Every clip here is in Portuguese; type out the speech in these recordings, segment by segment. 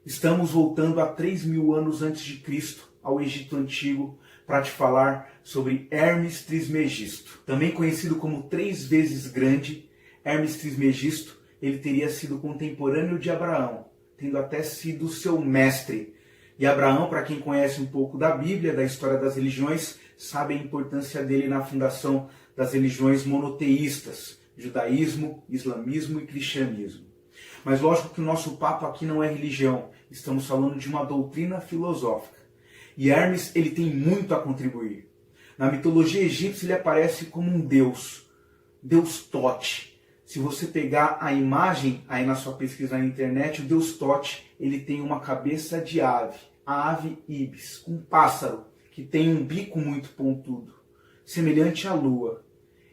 Estamos voltando a 3.000 anos antes de Cristo, ao Egito Antigo, para te falar sobre Hermes Trismegisto. Também conhecido como 3 vezes grande, Hermes Trismegisto, ele teria sido contemporâneo de Abraão, tendo até sido seu mestre. E Abraão, para quem conhece um pouco da Bíblia, da história das religiões, sabe a importância dele na fundação das religiões monoteístas, judaísmo, islamismo e cristianismo. Mas lógico que o nosso papo aqui não é religião, estamos falando de uma doutrina filosófica. E Hermes, ele tem muito a contribuir. Na mitologia egípcia ele aparece como um deus, Deus Tote. Se você pegar a imagem aí na sua pesquisa na internet, o Deus Tote, ele tem uma cabeça de ave, a ave ibis, um pássaro que tem um bico muito pontudo, semelhante à lua.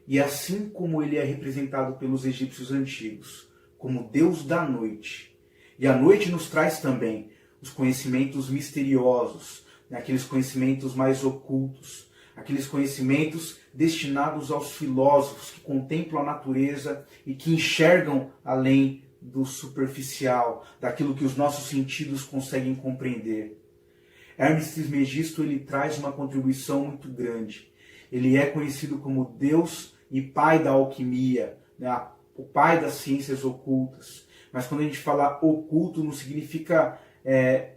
E assim como ele é representado pelos egípcios antigos, como Deus da noite. E a noite nos traz também os conhecimentos misteriosos, aqueles conhecimentos mais ocultos, aqueles conhecimentos destinados aos filósofos que contemplam a natureza e que enxergam além do superficial, daquilo que os nossos sentidos conseguem compreender. Hermes Trismegisto, ele traz uma contribuição muito grande. Ele é conhecido como Deus e pai da alquimia, né? O pai das ciências ocultas. Mas quando a gente fala oculto, não significa...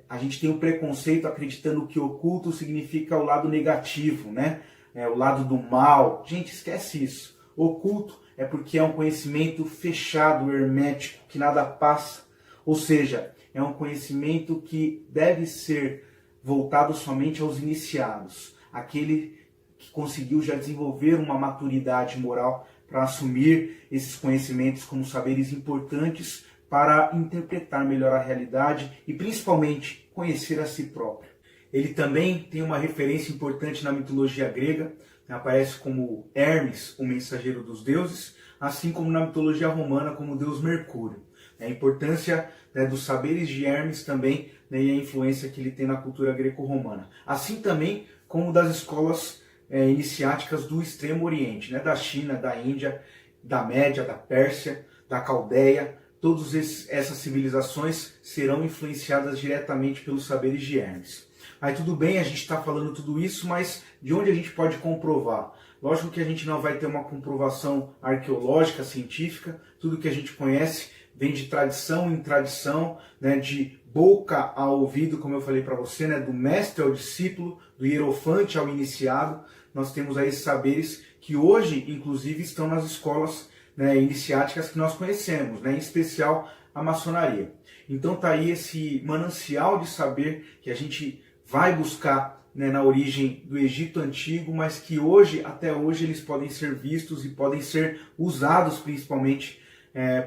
a gente tem um preconceito acreditando que oculto significa o lado negativo, né? O lado do mal. Gente, esquece isso. Oculto é porque é um conhecimento fechado, hermético, que nada passa. Ou seja, é um conhecimento que deve ser voltado somente aos iniciados. Aquele que conseguiu já desenvolver uma maturidade moral para assumir esses conhecimentos como saberes importantes para interpretar melhor a realidade e principalmente conhecer a si próprio. Ele também tem uma referência importante na mitologia grega, aparece como Hermes, o mensageiro dos deuses, assim como na mitologia romana como o deus Mercúrio. A importância dos saberes de Hermes também, e a influência que ele tem na cultura greco-romana. Assim também como das escolas iniciáticas do Extremo Oriente, da China, da Índia, da Média, da Pérsia, da Caldeia. Todas essas civilizações serão influenciadas diretamente pelos saberes de Hermes. Aí tudo bem, a gente está falando tudo isso, mas de onde a gente pode comprovar? Lógico que a gente não vai ter uma comprovação arqueológica, científica. Tudo que a gente conhece vem de tradição em tradição, de boca a ouvido, como eu falei para você, do mestre ao discípulo, do hierofante ao iniciado. Nós temos aí esses saberes que hoje, inclusive, estão nas escolas iniciáticas que nós conhecemos, em especial a maçonaria. Então está aí esse manancial de saber que a gente vai buscar na origem do Egito Antigo, mas que hoje, até hoje, eles podem ser vistos e podem ser usados principalmente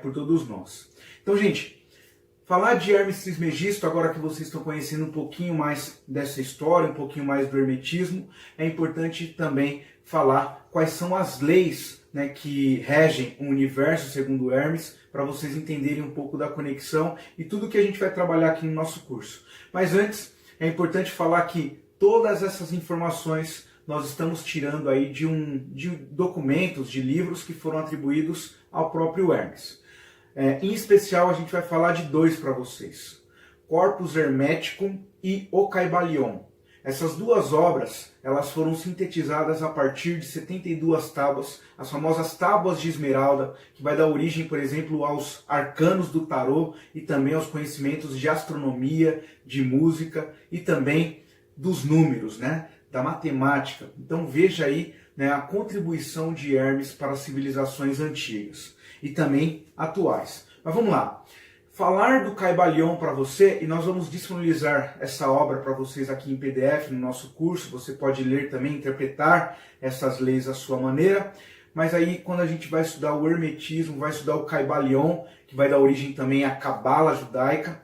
por todos nós. Então, gente, falar de Hermes Trismegisto, agora que vocês estão conhecendo um pouquinho mais dessa história, um pouquinho mais do hermetismo, é importante também falar quais são as leis que regem o universo segundo Hermes, para vocês entenderem um pouco da conexão e tudo que a gente vai trabalhar aqui no nosso curso. Mas antes, é importante falar que todas essas informações nós estamos tirando aí de documentos, de livros que foram atribuídos ao próprio Hermes. Em especial, a gente vai falar de 2 para vocês: Corpus Hermeticum e O Caibalion. Essas 2 obras, elas foram sintetizadas a partir de 72 tábuas, as famosas tábuas de esmeralda, que vai dar origem, por exemplo, aos arcanos do tarô e também aos conhecimentos de astronomia, de música e também dos números, da matemática. Então veja aí a contribuição de Hermes para as civilizações antigas e também atuais. Mas vamos lá. Falar do Caibalion para você, e nós vamos disponibilizar essa obra para vocês aqui em PDF no nosso curso. Você pode ler também, interpretar essas leis à sua maneira. Mas aí quando a gente vai estudar o hermetismo, vai estudar o Caibalion, que vai dar origem também à Cabala judaica,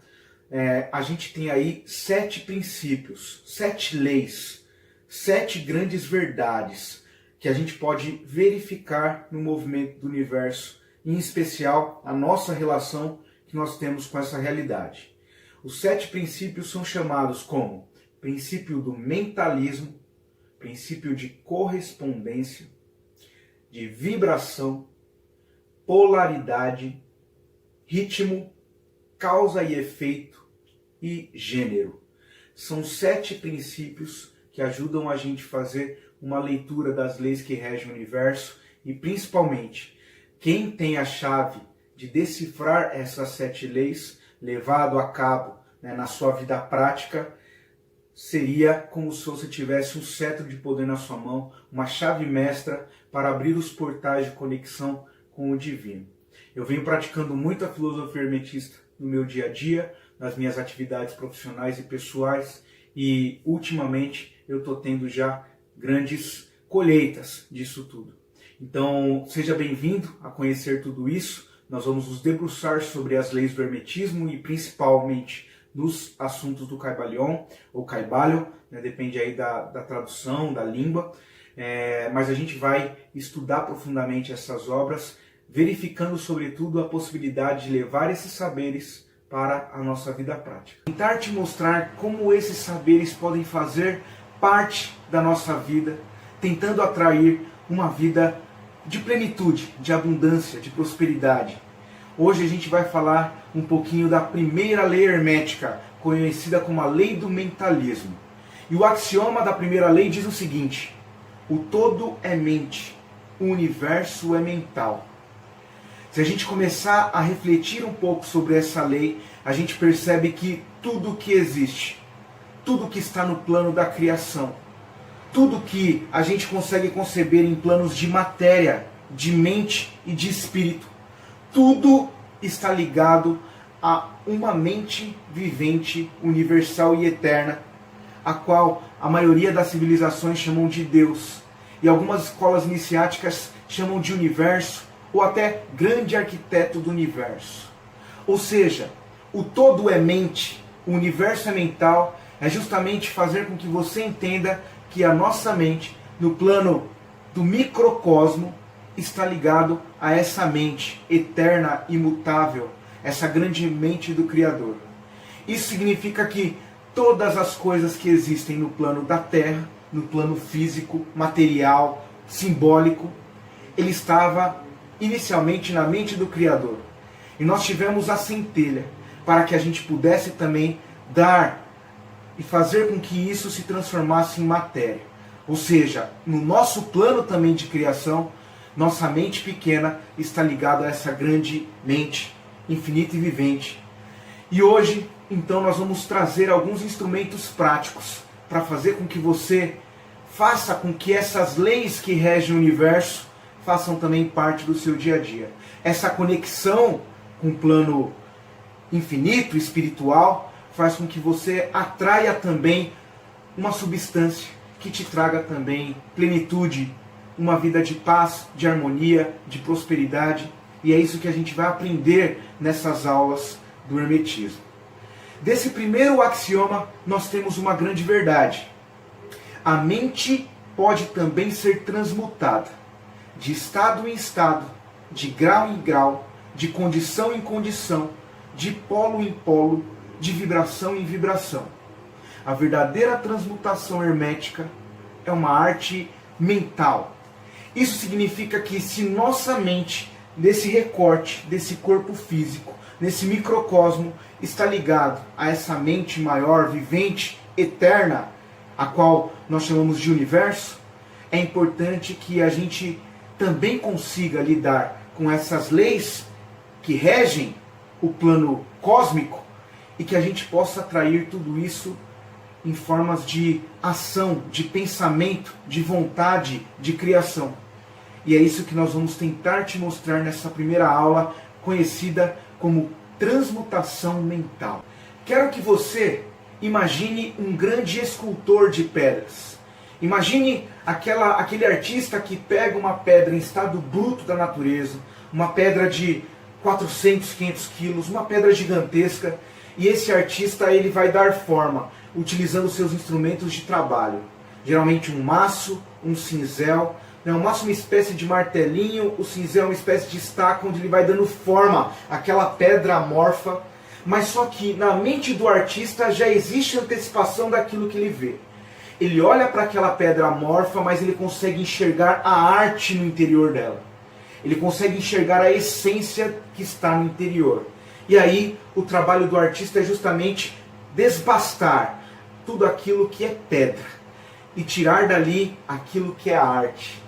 a gente tem aí 7 princípios, 7 leis, 7 grandes verdades que a gente pode verificar no movimento do universo, em especial a nossa relação que nós temos com essa realidade. Os 7 princípios são chamados como princípio do mentalismo, princípio de correspondência, de vibração, polaridade, ritmo, causa e efeito e gênero. São 7 princípios que ajudam a gente a fazer uma leitura das leis que regem o universo e, principalmente, quem tem a chave de decifrar essas 7 leis, levado a cabo, na sua vida prática, seria como se você tivesse um cetro de poder na sua mão, uma chave mestra para abrir os portais de conexão com o divino. Eu venho praticando muito a filosofia hermetista no meu dia a dia, nas minhas atividades profissionais e pessoais, e ultimamente eu estou tendo já grandes colheitas disso tudo. Então seja bem-vindo a conhecer tudo isso. Nós vamos nos debruçar sobre as leis do hermetismo e principalmente nos assuntos do Kybalion, ou Kybalion, depende aí da tradução, da língua, mas a gente vai estudar profundamente essas obras, verificando sobretudo a possibilidade de levar esses saberes para a nossa vida prática. Tentar te mostrar como esses saberes podem fazer parte da nossa vida, tentando atrair uma vida de plenitude, de abundância, de prosperidade. Hoje a gente vai falar um pouquinho da primeira lei hermética, conhecida como a lei do mentalismo. E o axioma da primeira lei diz o seguinte: o todo é mente, o universo é mental. Se a gente começar a refletir um pouco sobre essa lei, a gente percebe que tudo que existe, tudo que está no plano da criação, tudo que a gente consegue conceber em planos de matéria, de mente e de espírito, tudo está ligado a uma mente vivente, universal e eterna, a qual a maioria das civilizações chamam de Deus, e algumas escolas iniciáticas chamam de universo, ou até grande arquiteto do universo. Ou seja, o todo é mente, o universo é mental, é justamente fazer com que você entenda que a nossa mente, no plano do microcosmo, está ligado a essa mente eterna, imutável, essa grande mente do Criador. Isso significa que todas as coisas que existem no plano da Terra, no plano físico, material, simbólico, ele estava inicialmente na mente do Criador. E nós tivemos a centelha para que a gente pudesse também dar e fazer com que isso se transformasse em matéria. Ou seja, no nosso plano também de criação, nossa mente pequena está ligada a essa grande mente infinita e vivente. E hoje, então, nós vamos trazer alguns instrumentos práticos para fazer com que você faça com que essas leis que regem o universo façam também parte do seu dia a dia. Essa conexão com o plano infinito, espiritual, faz com que você atraia também uma substância que te traga também plenitude, uma vida de paz, de harmonia, de prosperidade. E é isso que a gente vai aprender nessas aulas do hermetismo. Desse primeiro axioma, nós temos uma grande verdade. A mente pode também ser transmutada, de estado em estado, de grau em grau, de condição em condição, de polo em polo, de vibração em vibração. A verdadeira transmutação hermética é uma arte mental. Isso significa que se nossa mente, nesse recorte, desse corpo físico, nesse microcosmo, está ligado a essa mente maior, vivente, eterna, a qual nós chamamos de universo, é importante que a gente também consiga lidar com essas leis que regem o plano cósmico e que a gente possa atrair tudo isso em formas de ação, de pensamento, de vontade, de criação. E é isso que nós vamos tentar te mostrar nessa primeira aula, conhecida como transmutação mental. Quero que você imagine um grande escultor de pedras. Imagine aquele artista que pega uma pedra em estado bruto da natureza, uma pedra de 400, 500 quilos, uma pedra gigantesca, e esse artista ele vai dar forma, utilizando seus instrumentos de trabalho. Geralmente um maço, um cinzel, o maço é uma espécie de martelinho, o cinzel é uma espécie de estaca, onde ele vai dando forma àquela pedra amorfa, mas só que na mente do artista já existe antecipação daquilo que ele vê. Ele olha para aquela pedra amorfa, mas ele consegue enxergar a arte no interior dela. Ele consegue enxergar a essência que está no interior. E aí, o trabalho do artista é justamente desbastar tudo aquilo que é pedra e tirar dali aquilo que é a arte.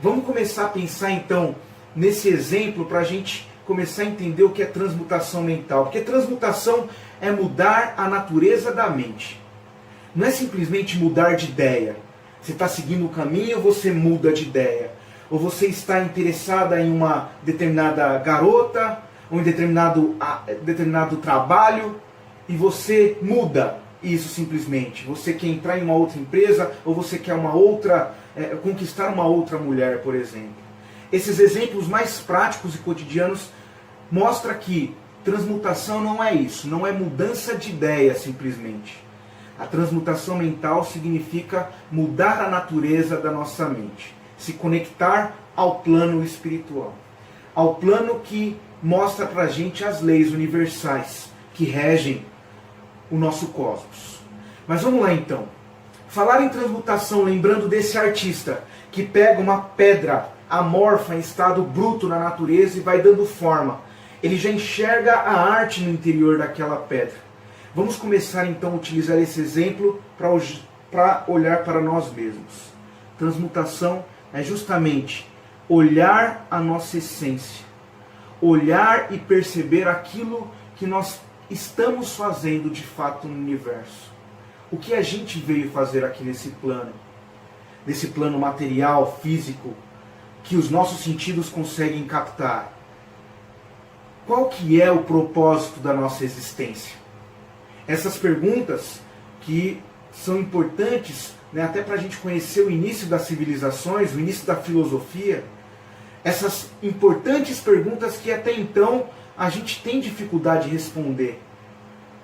Vamos começar a pensar então nesse exemplo para a gente começar a entender o que é transmutação mental. Porque transmutação é mudar a natureza da mente. Não é simplesmente mudar de ideia. Você está seguindo o caminho, você muda de ideia. Ou você está interessada em uma determinada garota, ou em determinado trabalho, e você muda isso simplesmente. Você quer entrar em uma outra empresa, ou você quer conquistar uma outra mulher, por exemplo. Esses exemplos mais práticos e cotidianos mostram que transmutação não é isso, não é mudança de ideia simplesmente. A transmutação mental significa mudar a natureza da nossa mente, se conectar ao plano espiritual, ao plano que mostra pra gente as leis universais que regem o nosso cosmos. Mas vamos lá então. Falar em transmutação, lembrando desse artista que pega uma pedra amorfa em estado bruto na natureza e vai dando forma. Ele já enxerga a arte no interior daquela pedra. Vamos começar então a utilizar esse exemplo para olhar para nós mesmos. Transmutação é justamente olhar a nossa essência, olhar e perceber aquilo que nós estamos fazendo de fato no universo. O que a gente veio fazer aqui nesse plano material, físico, que os nossos sentidos conseguem captar. Qual que é o propósito da nossa existência? Essas perguntas que são importantes, né, até para a gente conhecer o início das civilizações, o início da filosofia, essas importantes perguntas que até então a gente tem dificuldade de responder.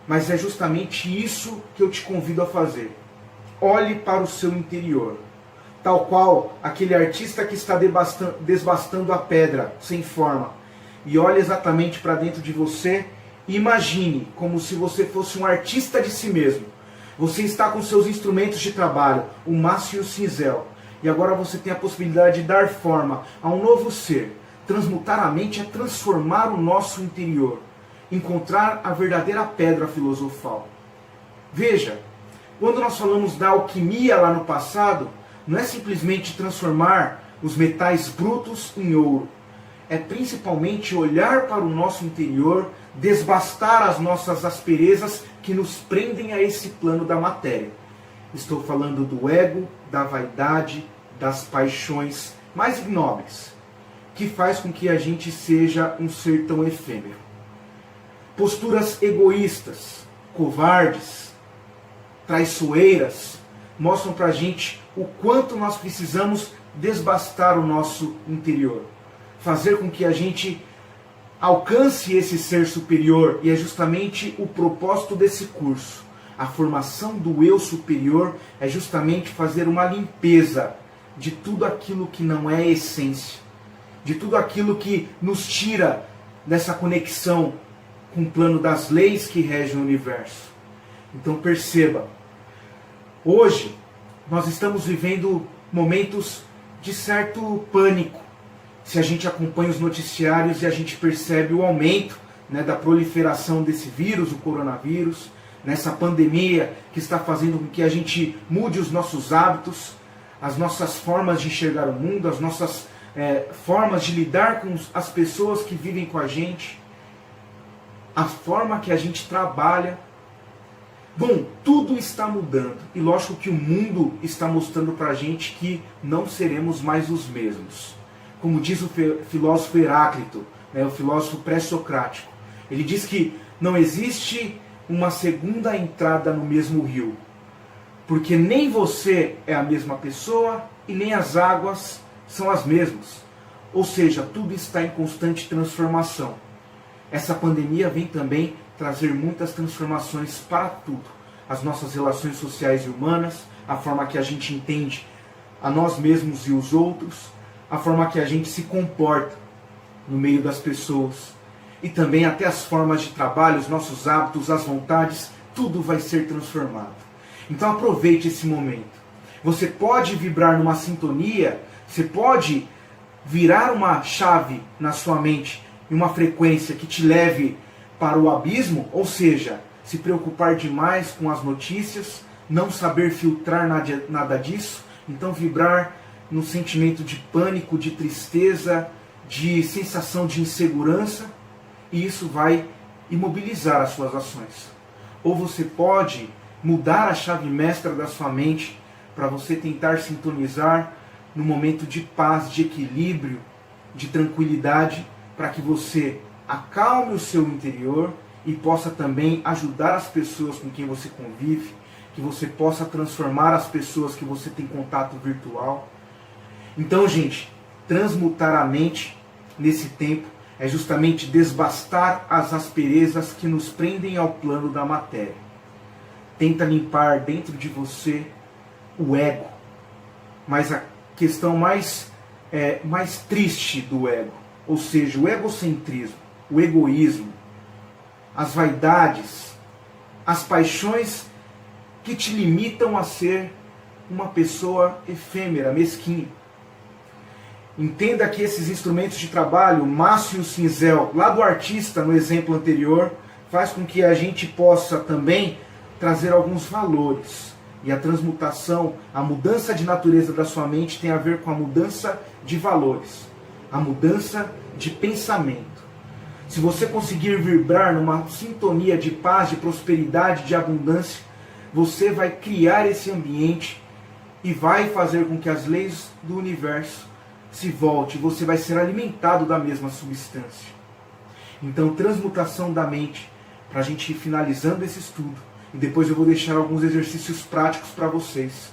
Mas é justamente isso que eu te convido a fazer. Olhe para o seu interior. Tal qual aquele artista que está desbastando a pedra sem forma. E olhe exatamente para dentro de você e imagine como se você fosse um artista de si mesmo. Você está com seus instrumentos de trabalho, o maço e o cinzel. E agora você tem a possibilidade de dar forma a um novo ser. Transmutar a mente é transformar o nosso interior. Encontrar a verdadeira pedra filosofal. Veja, quando nós falamos da alquimia lá no passado, não é simplesmente transformar os metais brutos em ouro. É principalmente olhar para o nosso interior, desbastar as nossas asperezas que nos prendem a esse plano da matéria. Estou falando do ego, da vaidade, das paixões mais ignóbeis, que faz com que a gente seja um ser tão efêmero. Posturas egoístas, covardes, traiçoeiras, mostram pra gente o quanto nós precisamos desbastar o nosso interior. Fazer com que a gente alcance esse ser superior, e é justamente o propósito desse curso. A formação do eu superior é justamente fazer uma limpeza de tudo aquilo que não é essência, de tudo aquilo que nos tira dessa conexão com o plano das leis que regem o universo. Então perceba, hoje nós estamos vivendo momentos de certo pânico. Se a gente acompanha os noticiários e a gente percebe o aumento, né, da proliferação desse vírus, o coronavírus, nessa pandemia que está fazendo com que a gente mude os nossos hábitos, as nossas formas de enxergar o mundo, as nossas formas de lidar com as pessoas que vivem com a gente, a forma que a gente trabalha. Bom, tudo está mudando. E lógico que o mundo está mostrando para a gente que não seremos mais os mesmos. Como diz o filósofo Heráclito, né, o filósofo pré-socrático. Ele diz que não existe uma segunda entrada no mesmo rio. Porque nem você é a mesma pessoa e nem as águas são as mesmas. Ou seja, tudo está em constante transformação. Essa pandemia vem também trazer muitas transformações para tudo. As nossas relações sociais e humanas, a forma que a gente entende a nós mesmos e os outros, a forma que a gente se comporta no meio das pessoas. E também até as formas de trabalho, os nossos hábitos, as vontades, tudo vai ser transformado. Então aproveite esse momento. Você pode vibrar numa sintonia, você pode virar uma chave na sua mente, em uma frequência que te leve para o abismo, ou seja, se preocupar demais com as notícias, não saber filtrar nada disso, então vibrar num sentimento de pânico, de tristeza, de sensação de insegurança, e isso vai imobilizar as suas ações. Ou você pode mudar a chave mestra da sua mente para você tentar sintonizar no momento de paz, de equilíbrio, de tranquilidade, para que você acalme o seu interior e possa também ajudar as pessoas com quem você convive, que você possa transformar as pessoas que você tem contato virtual. Então, gente, transmutar a mente nesse tempo é justamente desbastar as asperezas que nos prendem ao plano da matéria. Tenta limpar dentro de você o ego, mas a questão mais triste do ego, ou seja, o egocentrismo, o egoísmo, as vaidades, as paixões que te limitam a ser uma pessoa efêmera, mesquinha. Entenda que esses instrumentos de trabalho, o maço e o cinzel, lá do artista no exemplo anterior, faz com que a gente possa também trazer alguns valores. E a transmutação, a mudança de natureza da sua mente tem a ver com a mudança de valores, a mudança de pensamento. Se você conseguir vibrar numa sintonia de paz, de prosperidade, de abundância, você vai criar esse ambiente e vai fazer com que as leis do universo se volte, você vai ser alimentado da mesma substância. Então, transmutação da mente, para a gente ir finalizando esse estudo, e depois eu vou deixar alguns exercícios práticos para vocês.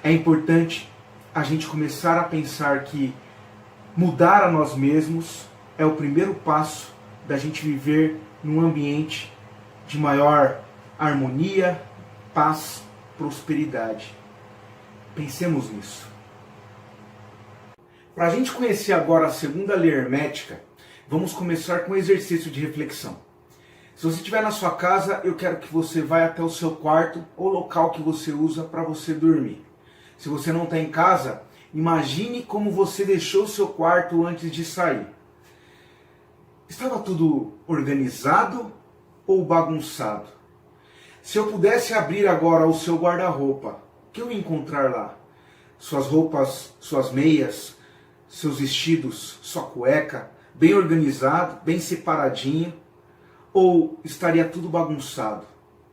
É importante a gente começar a pensar que mudar a nós mesmos é o primeiro passo da gente viver num ambiente de maior harmonia, paz, prosperidade. Pensemos nisso. Para a gente conhecer agora a segunda lei hermética, vamos começar com um exercício de reflexão. Se você estiver na sua casa, eu quero que você vá até o seu quarto ou local que você usa para você dormir. Se você não está em casa, imagine como você deixou o seu quarto antes de sair. Estava tudo organizado ou bagunçado? Se eu pudesse abrir agora o seu guarda-roupa, o que eu ia encontrar lá? Suas roupas, suas meias, seus vestidos, sua cueca, bem organizado, bem separadinho, ou estaria tudo bagunçado?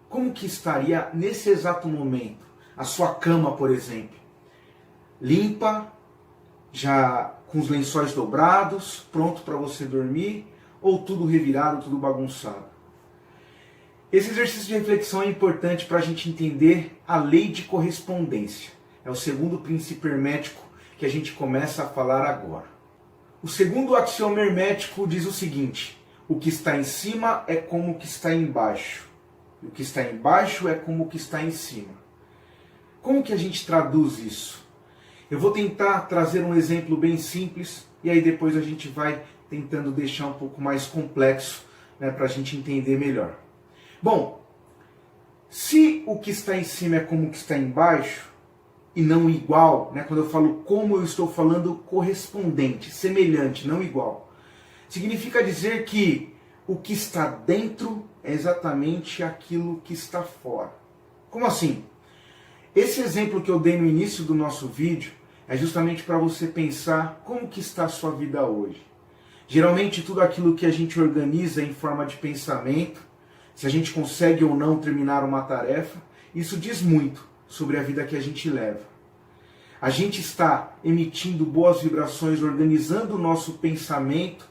Como que estaria nesse exato momento? A sua cama, por exemplo, limpa, já com os lençóis dobrados, pronto para você dormir, ou tudo revirado, tudo bagunçado? Esse exercício de reflexão é importante para a gente entender a lei de correspondência. É o segundo princípio hermético que a gente começa a falar agora. O segundo axioma hermético diz o seguinte: o que está em cima é como o que está embaixo. E o que está embaixo é como o que está em cima. Como que a gente traduz isso? Eu vou tentar trazer um exemplo bem simples e aí depois a gente vai tentando deixar um pouco mais complexo, né, para a gente entender melhor. Bom, se o que está em cima é como o que está embaixo, e não igual, né? Quando eu falo como, eu estou falando correspondente, semelhante, não igual. Significa dizer que o que está dentro é exatamente aquilo que está fora. Como assim? Esse exemplo que eu dei no início do nosso vídeo é justamente para você pensar como que está a sua vida hoje. Geralmente tudo aquilo que a gente organiza em forma de pensamento, se a gente consegue ou não terminar uma tarefa, isso diz muito sobre a vida que a gente leva. A gente está emitindo boas vibrações, organizando o nosso pensamento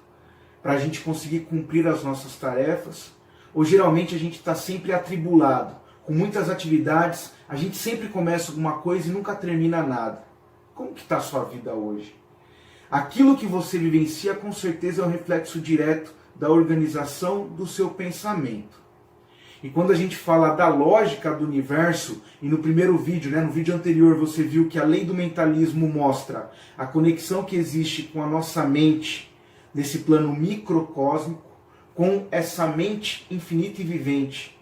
para a gente conseguir cumprir as nossas tarefas, ou geralmente a gente está sempre atribulado, com muitas atividades, a gente sempre começa alguma coisa e nunca termina nada. Como que está a sua vida hoje? Aquilo que você vivencia com certeza é um reflexo direto da organização do seu pensamento. E quando a gente fala da lógica do universo, e no primeiro vídeo, no vídeo anterior, você viu que a lei do mentalismo mostra a conexão que existe com a nossa mente, nesse plano microcósmico, com essa mente infinita e vivente,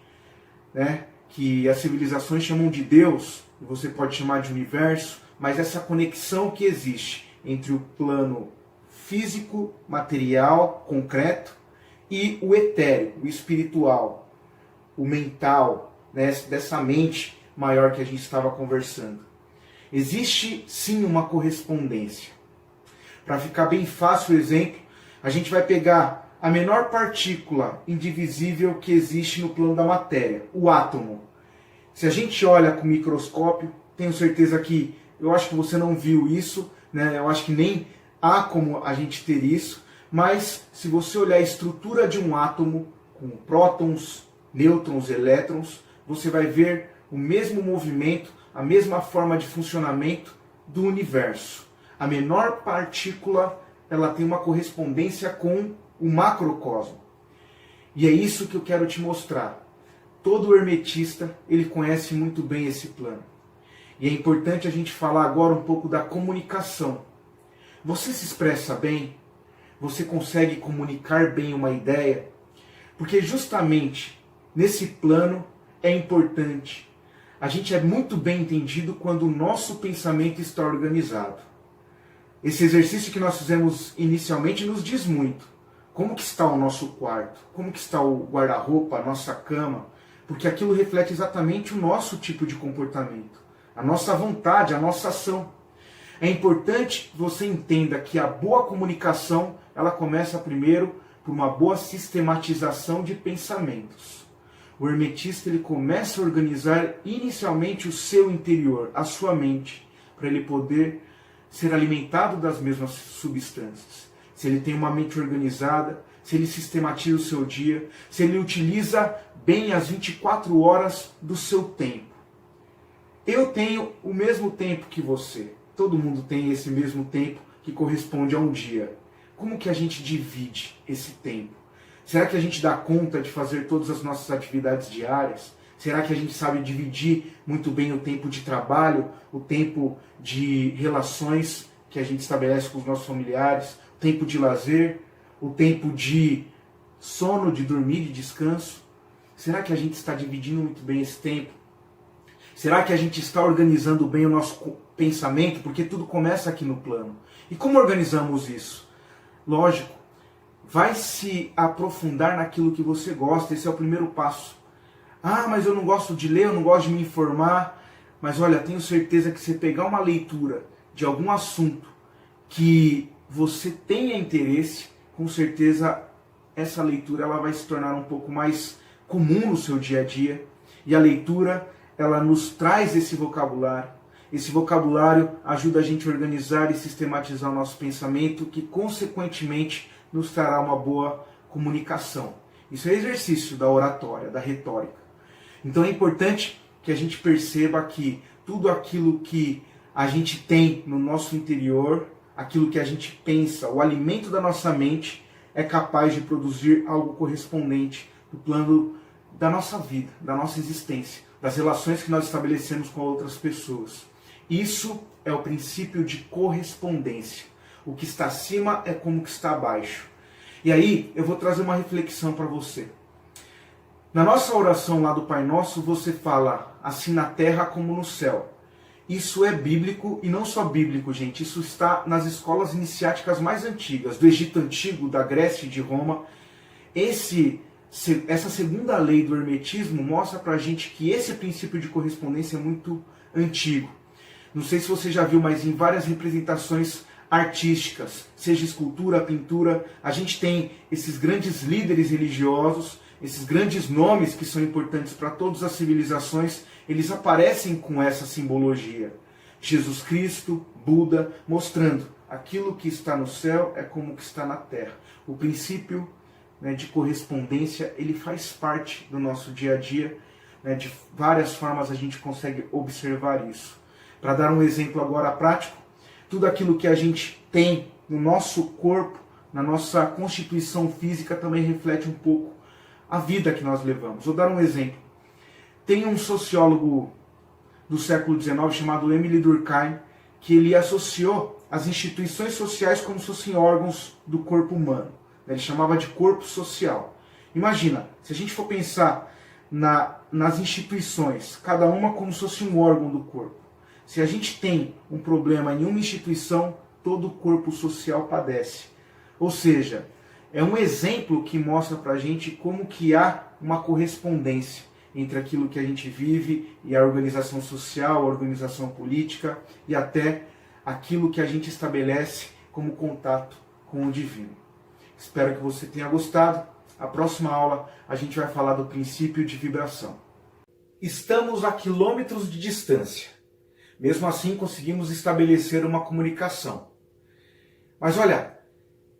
que as civilizações chamam de Deus, e você pode chamar de universo, mas essa conexão que existe entre o plano físico, material, concreto, e o etérico, o espiritual, o mental, né, dessa mente maior que a gente estava conversando. Existe sim uma correspondência. Para ficar bem fácil o exemplo, a gente vai pegar a menor partícula indivisível que existe no plano da matéria, o átomo. Se a gente olha com o microscópio, tenho certeza que, eu acho que você não viu isso, né? Eu acho que nem há como a gente ter isso, mas se você olhar a estrutura de um átomo, com prótons, nêutrons, elétrons, você vai ver o mesmo movimento, a mesma forma de funcionamento do universo. A menor partícula, ela tem uma correspondência com o macrocosmo. E é isso que eu quero te mostrar. Todo hermetista, ele conhece muito bem esse plano. E é importante a gente falar agora um pouco da comunicação. Você se expressa bem? Você consegue comunicar bem uma ideia? Porque justamente nesse plano é importante. A gente é muito bem entendido quando o nosso pensamento está organizado. Esse exercício que nós fizemos inicialmente nos diz muito. Como que está o nosso quarto? Como que está o guarda-roupa, a nossa cama? Porque aquilo reflete exatamente o nosso tipo de comportamento, a nossa vontade, a nossa ação. É importante que você entenda que a boa comunicação, ela começa primeiro por uma boa sistematização de pensamentos. O hermetista, ele começa a organizar inicialmente o seu interior, a sua mente, para ele poder ser alimentado das mesmas substâncias. Se ele tem uma mente organizada, se ele sistematiza o seu dia, se ele utiliza bem as 24 horas do seu tempo. Eu tenho o mesmo tempo que você. Todo mundo tem esse mesmo tempo que corresponde a um dia. Como que a gente divide esse tempo? Será que a gente dá conta de fazer todas as nossas atividades diárias? Será que a gente sabe dividir muito bem o tempo de trabalho, o tempo de relações que a gente estabelece com os nossos familiares, o tempo de lazer, o tempo de sono, de dormir, de descanso? Será que a gente está dividindo muito bem esse tempo? Será que a gente está organizando bem o nosso pensamento? Porque tudo começa aqui no plano. E como organizamos isso? Lógico, vai se aprofundar naquilo que você gosta. Esse é o primeiro passo. Ah, mas eu não gosto de ler, eu não gosto de me informar. Mas olha, tenho certeza que se pegar uma leitura de algum assunto que você tenha interesse, com certeza essa leitura ela vai se tornar um pouco mais comum no seu dia a dia. E a leitura, ela nos traz esse vocabulário. Esse vocabulário ajuda a gente a organizar e sistematizar o nosso pensamento, que consequentemente nos trará uma boa comunicação. Isso é exercício da oratória, da retórica. Então é importante que a gente perceba que tudo aquilo que a gente tem no nosso interior, aquilo que a gente pensa, o alimento da nossa mente, é capaz de produzir algo correspondente no plano da nossa vida, da nossa existência, das relações que nós estabelecemos com outras pessoas. Isso é o princípio de correspondência. O que está acima é como o que está abaixo. E aí eu vou trazer uma reflexão para você. Na nossa oração lá do Pai Nosso, você fala assim na terra como no céu. Isso é bíblico e não só bíblico, gente. Isso está nas escolas iniciáticas mais antigas, do Egito Antigo, da Grécia e de Roma. Essa segunda lei do hermetismo mostra pra gente que esse princípio de correspondência é muito antigo. Não sei se você já viu, mas em várias representações artísticas, seja escultura, pintura, a gente tem esses grandes líderes religiosos, esses grandes nomes que são importantes para todas as civilizações, eles aparecem com essa simbologia. Jesus Cristo, Buda, mostrando aquilo que está no céu é como o que está na terra. O princípio, né, de correspondência, ele faz parte do nosso dia a dia, né, de várias formas a gente consegue observar isso. Para dar um exemplo agora prático, tudo aquilo que a gente tem no nosso corpo, na nossa constituição física, também reflete um pouco a vida que nós levamos. Vou dar um exemplo. Tem um sociólogo do século XIX chamado Émile Durkheim, que ele associou as instituições sociais como se fossem órgãos do corpo humano. Ele chamava de corpo social. Imagina, se a gente for pensar nas instituições, cada uma como se fosse um órgão do corpo. Se a gente tem um problema em uma instituição, todo o corpo social padece. Ou seja, é um exemplo que mostra pra gente como que há uma correspondência entre aquilo que a gente vive e a organização social, a organização política e até aquilo que a gente estabelece como contato com o divino. Espero que você tenha gostado. A próxima aula a gente vai falar do princípio de vibração. Estamos a quilômetros de distância. Mesmo assim conseguimos estabelecer uma comunicação. Mas olha,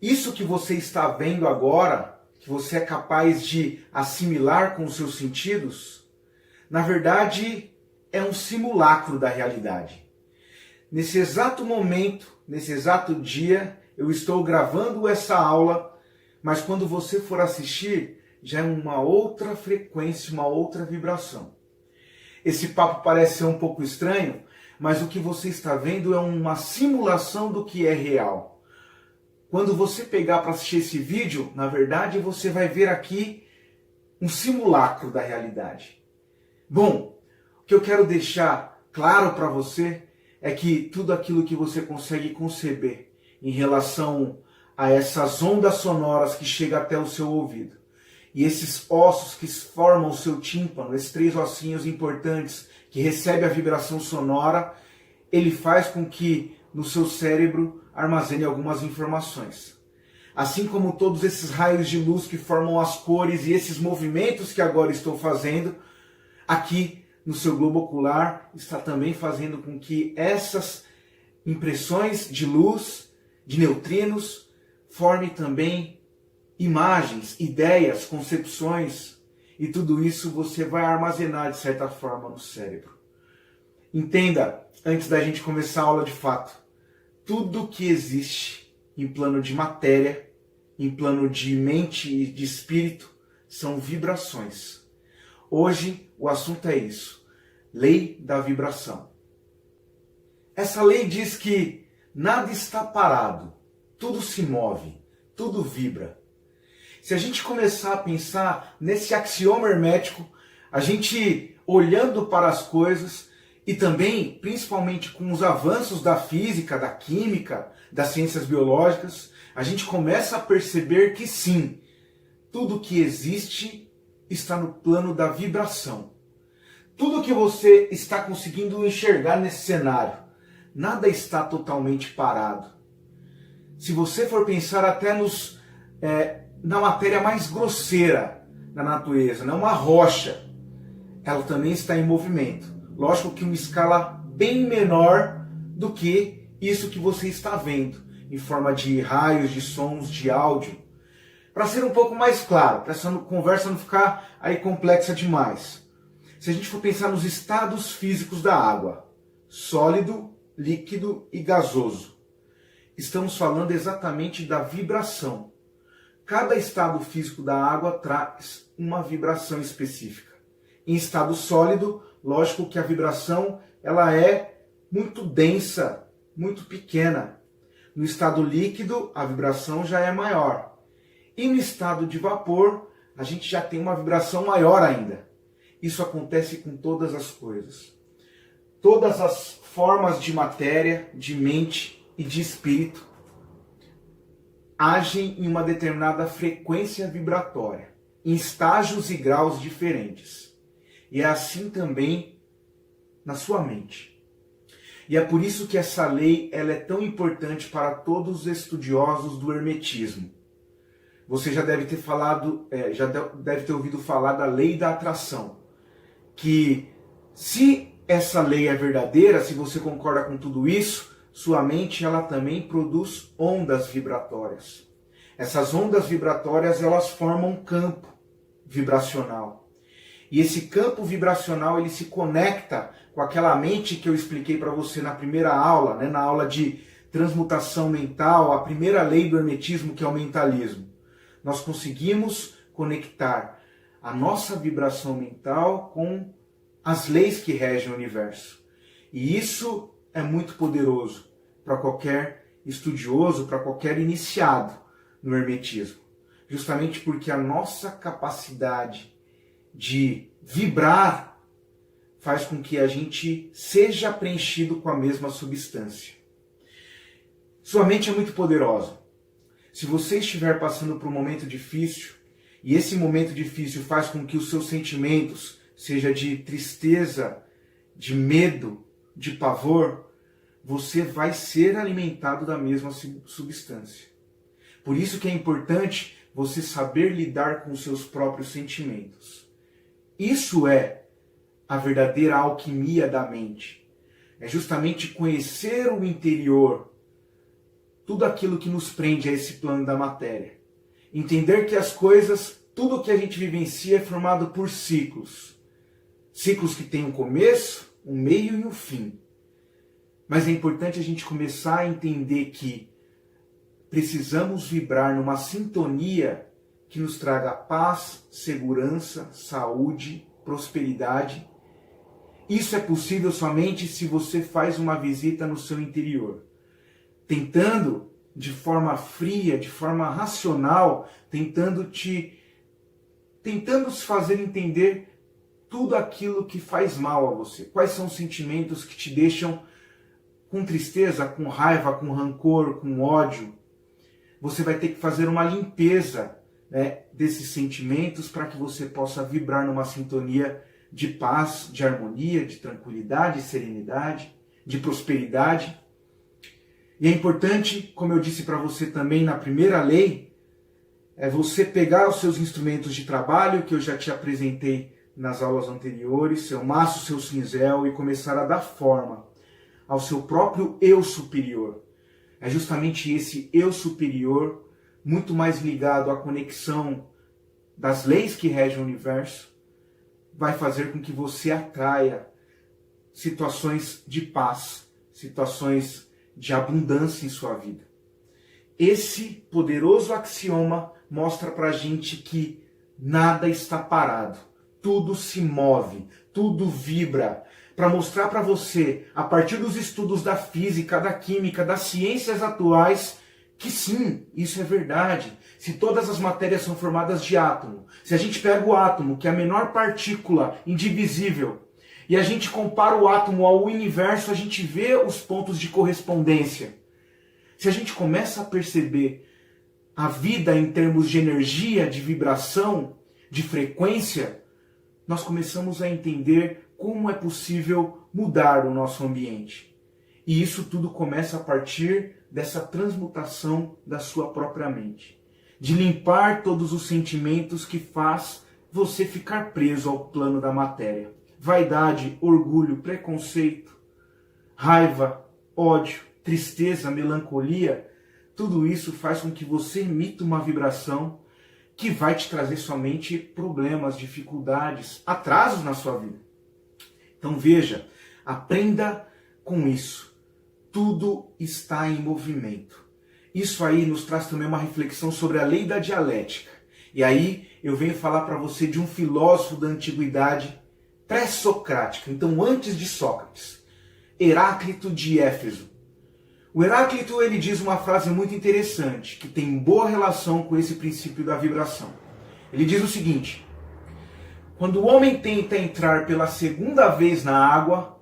isso que você está vendo agora, que você é capaz de assimilar com os seus sentidos, na verdade é um simulacro da realidade. Nesse exato momento, nesse exato dia, eu estou gravando essa aula, mas quando você for assistir, já é uma outra frequência, uma outra vibração. Esse papo parece ser um pouco estranho, mas o que você está vendo é uma simulação do que é real. Quando você pegar para assistir esse vídeo, na verdade você vai ver aqui um simulacro da realidade. Bom, o que eu quero deixar claro para você é que tudo aquilo que você consegue conceber em relação a essas ondas sonoras que chegam até o seu ouvido, e esses ossos que formam o seu tímpano, esses 3 ossinhos importantes que recebem a vibração sonora, ele faz com que no seu cérebro armazene algumas informações. Assim como todos esses raios de luz que formam as cores e esses movimentos que agora estou fazendo, aqui no seu globo ocular está também fazendo com que essas impressões de luz, de neutrinos, formem também imagens, ideias, concepções, e tudo isso você vai armazenar de certa forma no cérebro. Entenda, antes da gente começar a aula de fato, tudo que existe em plano de matéria, em plano de mente e de espírito, são vibrações. Hoje o assunto é isso, lei da vibração. Essa lei diz que nada está parado, tudo se move, tudo vibra. Se a gente começar a pensar nesse axioma hermético, a gente olhando para as coisas e também, principalmente com os avanços da física, da química, das ciências biológicas, a gente começa a perceber que sim, tudo que existe está no plano da vibração. Tudo que você está conseguindo enxergar nesse cenário, nada está totalmente parado. Se você for pensar até na matéria mais grosseira da natureza, uma rocha, ela também está em movimento. Lógico que uma escala bem menor do que isso que você está vendo, em forma de raios, de sons, de áudio. Para ser um pouco mais claro, para essa conversa não ficar aí complexa demais. Se a gente for pensar nos estados físicos da água, sólido, líquido e gasoso, estamos falando exatamente da vibração. Cada estado físico da água traz uma vibração específica. Em estado sólido, lógico que a vibração ela é muito densa, muito pequena. No estado líquido, a vibração já é maior. E no estado de vapor, a gente já tem uma vibração maior ainda. Isso acontece com todas as coisas. Todas as formas de matéria, de mente e de espírito agem em uma determinada frequência vibratória, em estágios e graus diferentes. E é assim também na sua mente. E é por isso que essa lei ela é tão importante para todos os estudiosos do hermetismo. Você já deve ter ouvido falar da lei da atração, que se essa lei é verdadeira, se você concorda com tudo isso, sua mente ela também produz ondas vibratórias. Essas ondas vibratórias elas formam um campo vibracional. E esse campo vibracional ele se conecta com aquela mente que eu expliquei para você na primeira aula, na aula de transmutação mental, a primeira lei do hermetismo, que é o mentalismo. Nós conseguimos conectar a nossa vibração mental com as leis que regem o universo. E isso é muito poderoso para qualquer estudioso, para qualquer iniciado no hermetismo. Justamente porque a nossa capacidade de vibrar faz com que a gente seja preenchido com a mesma substância. Sua mente é muito poderosa. Se você estiver passando por um momento difícil e esse momento difícil faz com que os seus sentimentos, seja de tristeza, de medo, de pavor, você vai ser alimentado da mesma substância. Por isso que é importante você saber lidar com os seus próprios sentimentos. Isso é a verdadeira alquimia da mente. É justamente conhecer o interior, tudo aquilo que nos prende a esse plano da matéria. Entender que as coisas, tudo que a gente vivencia é formado por ciclos. Ciclos que têm um começo, um meio e um fim. Mas é importante a gente começar a entender que precisamos vibrar numa sintonia que nos traga paz, segurança, saúde, prosperidade. Isso é possível somente se você faz uma visita no seu interior, tentando de forma fria, de forma racional, tentando se fazer entender tudo aquilo que faz mal a você. Quais são os sentimentos que te deixam com tristeza, com raiva, com rancor, com ódio? Você vai ter que fazer uma limpeza, né, desses sentimentos para que você possa vibrar numa sintonia de paz, de harmonia, de tranquilidade, de serenidade, de prosperidade. E é importante, como eu disse para você também na primeira lei, é você pegar os seus instrumentos de trabalho, que eu já te apresentei nas aulas anteriores, seu maço, seu cinzel, e começar a dar forma ao seu próprio eu superior. É justamente esse eu superior, muito mais ligado à conexão das leis que regem o universo, vai fazer com que você atraia situações de paz, situações de abundância em sua vida. Esse poderoso axioma mostra pra gente que nada está parado, tudo se move, tudo vibra, para mostrar para você, a partir dos estudos da física, da química, das ciências atuais, que sim, isso é verdade. Se todas as matérias são formadas de átomo, se a gente pega o átomo, que é a menor partícula indivisível, e a gente compara o átomo ao universo, a gente vê os pontos de correspondência. Se a gente começa a perceber a vida em termos de energia, de vibração, de frequência, nós começamos a entender como é possível mudar o nosso ambiente. E isso tudo começa a partir dessa transmutação da sua própria mente. De limpar todos os sentimentos que faz você ficar preso ao plano da matéria. Vaidade, orgulho, preconceito, raiva, ódio, tristeza, melancolia, tudo isso faz com que você emita uma vibração que vai te trazer somente problemas, dificuldades, atrasos na sua vida. Então veja, aprenda com isso. Tudo está em movimento. Isso aí nos traz também uma reflexão sobre a lei da dialética. E aí eu venho falar para você de um filósofo da antiguidade pré-socrática, então antes de Sócrates, Heráclito de Éfeso. O Heráclito ele diz uma frase muito interessante, que tem boa relação com esse princípio da vibração. Ele diz o seguinte: quando o homem tenta entrar pela segunda vez na água,